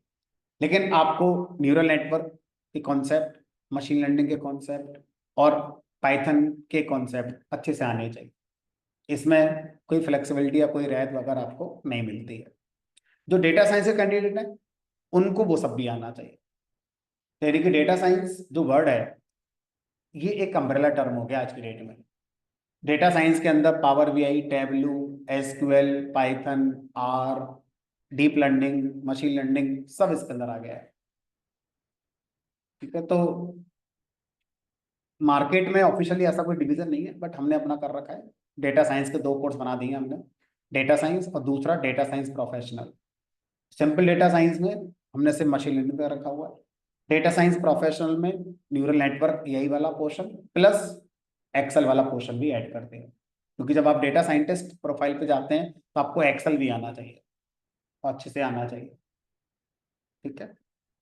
लेकिन आपको न्यूरल नेटवर्क के कॉन्सेप्ट, मशीन लर्निंग के कॉन्सेप्ट और पाइथन के कॉन्सेप्ट अच्छे से आने चाहिए। इसमें कोई फ्लेक्सिबिलिटी या कोई रियायत वगैरह आपको नहीं मिलती है। जो डेटा साइंस के कैंडिडेट हैं उनको वो सब भी आना चाहिए। यानी कि डेटा साइंस जो वर्ड है ये एक अम्ब्रेला टर्म हो गया आज की डेट में। डेटा साइंस के अंदर Power BI, Tableau, SQL, Python, R, deep learning, machine learning सब इसके अंदर आ गया है। ठीक है, तो मार्केट में ऑफिशियली ऐसा कोई डिवीजन नहीं है बट हमने अपना कर रखा है। डेटा साइंस के 2 कोर्स बना दिए हमने, डेटा साइंस और दूसरा data science professional. Simple data science में हमने सिर्फ मशीन लर्निंग का रखा हुआ है। डेटा साइंस प्रोफेशनल में न्यूरल नेटवर्क एआई वाला पोर्शन प्लस एक्सेल वाला पोर्शन भी ऐड करते हैं, क्योंकि जब आप डेटा साइंटिस्ट प्रोफाइल पे जाते हैं तो आपको एक्सेल भी आना चाहिए और अच्छे से आना चाहिए। ठीक है,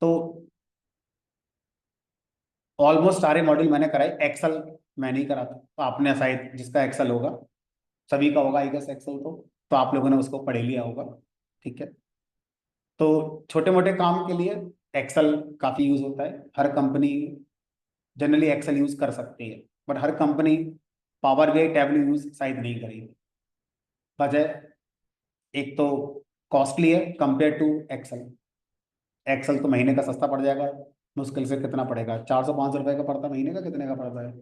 तो ऑलमोस्ट सारे मॉड्यूल मैंने कराए, एक्सेल मैं नहीं कराता, तो आपने शायद जिसका एक्सेल होगा, सभी का होगा आई गेस एक्सेल, तो आप लोगों ने उसको पढ़ लिया होगा। ठीक है, तो छोटे मोटे काम के लिए एक्सेल काफ़ी यूज होता है, हर कंपनी जनरली एक्सेल यूज कर सकती है, but her company power BI tableau use शायद नहीं करेगी। वजह एक तो कॉस्टली है कंपेयर टू एक्सेल। एक्सेल तो महीने का सस्ता पड़ जाएगा, मुश्किल से कितना पड़ेगा, 400-500 रुपए का पड़ता है महीने का, कितने का पड़ता है?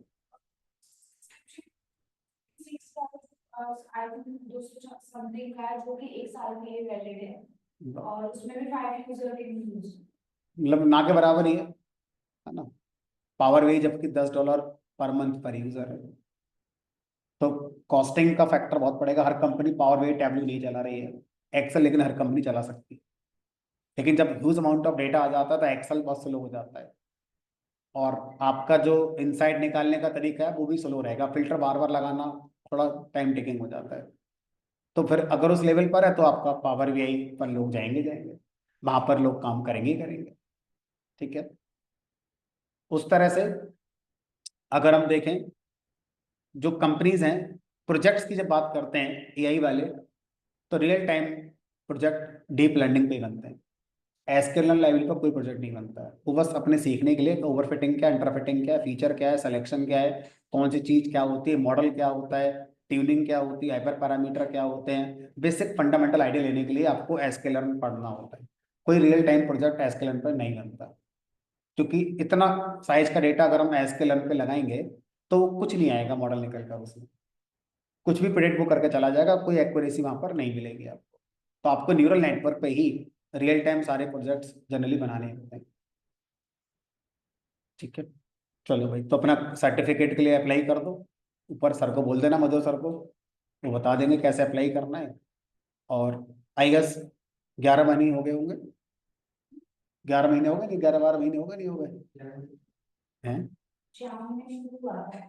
आई थिंक 200 समथिंग का है जो कि 1 साल के लिए वैलिड है और उसमें भी 5 यूजर के यूज मतलब ना के बराबर ही है ना। पावर बीआई जबकि $10 पर मंथ पर यूजर है, तो कॉस्टिंग का फैक्टर बहुत पड़ेगा। हर कंपनी पावर बीआई टैबलू नहीं चला रही है, एक्सेल लेकिन हर कंपनी चला सकती है। लेकिन जब ह्यूज अमाउंट ऑफ डेटा आ जाता है तो एक्सेल बहुत स्लो हो जाता है, और आपका जो इनसाइट निकालने का तरीका है वो भी स्लो रहेगा, फिल्टर बार बार लगाना थोड़ा टाइम टेकिंग हो जाता है। तो फिर अगर उस लेवल पर है तो आपका पावर बीआई पर लोग जाएंगे जाएंगे, वहां पर लोग काम करेंगे ही करेंगे। ठीक है, उस तरह से अगर हम देखें जो कंपनीज हैं, प्रोजेक्ट्स की जब बात करते हैं एआई वाले, तो real time project deep learning पे ही बनते हैं। एसक्यूएल लेवल पर कोई प्रोजेक्ट नहीं बनता है, वो बस अपने सीखने के लिए ओवरफिटिंग क्या, इंटरफिटिंग क्या, फीचर क्या है, सिलेक्शन क्या है, कौन सी चीज क्या होती है, मॉडल क्या होता है, ट्यूनिंग क्या होती है, हाइपर पैरामीटर क्या होते हैं, बेसिक फंडामेंटल आइडिया लेने के लिए आपको एसक्यूएल में पढ़ना होता है। कोई रियल टाइम प्रोजेक्ट एसक्यूएल पर नहीं बनता, क्योंकि इतना साइज का डेटा अगर हम एसक्यूएल पे लगाएंगे तो कुछ नहीं आएगा मॉडल निकल कर उसमें, कुछ भी प्रेडिक्ट वो करके चला जाएगा, कोई एक्यूरेसी वहां पर नहीं मिलेगी आपको। तो आपको न्यूरल नेटवर्क पे ही रियल टाइम सारे प्रोजेक्ट्स जनरली बनाने होते हैं। ठीक है, चलो भाई, तो अपना सर्टिफिकेट के लिए अप्लाई कर दो, ऊपर सर को बोल देना, मधु सर को, वो बता देंगे कैसे अप्लाई करना है। और आई गेस 11 महीने हो गए होंगे, 11 महीने हो गए नहीं, 11-12 महीने हो गए नहीं हो गए हैं? शाम में शुरू हुआ था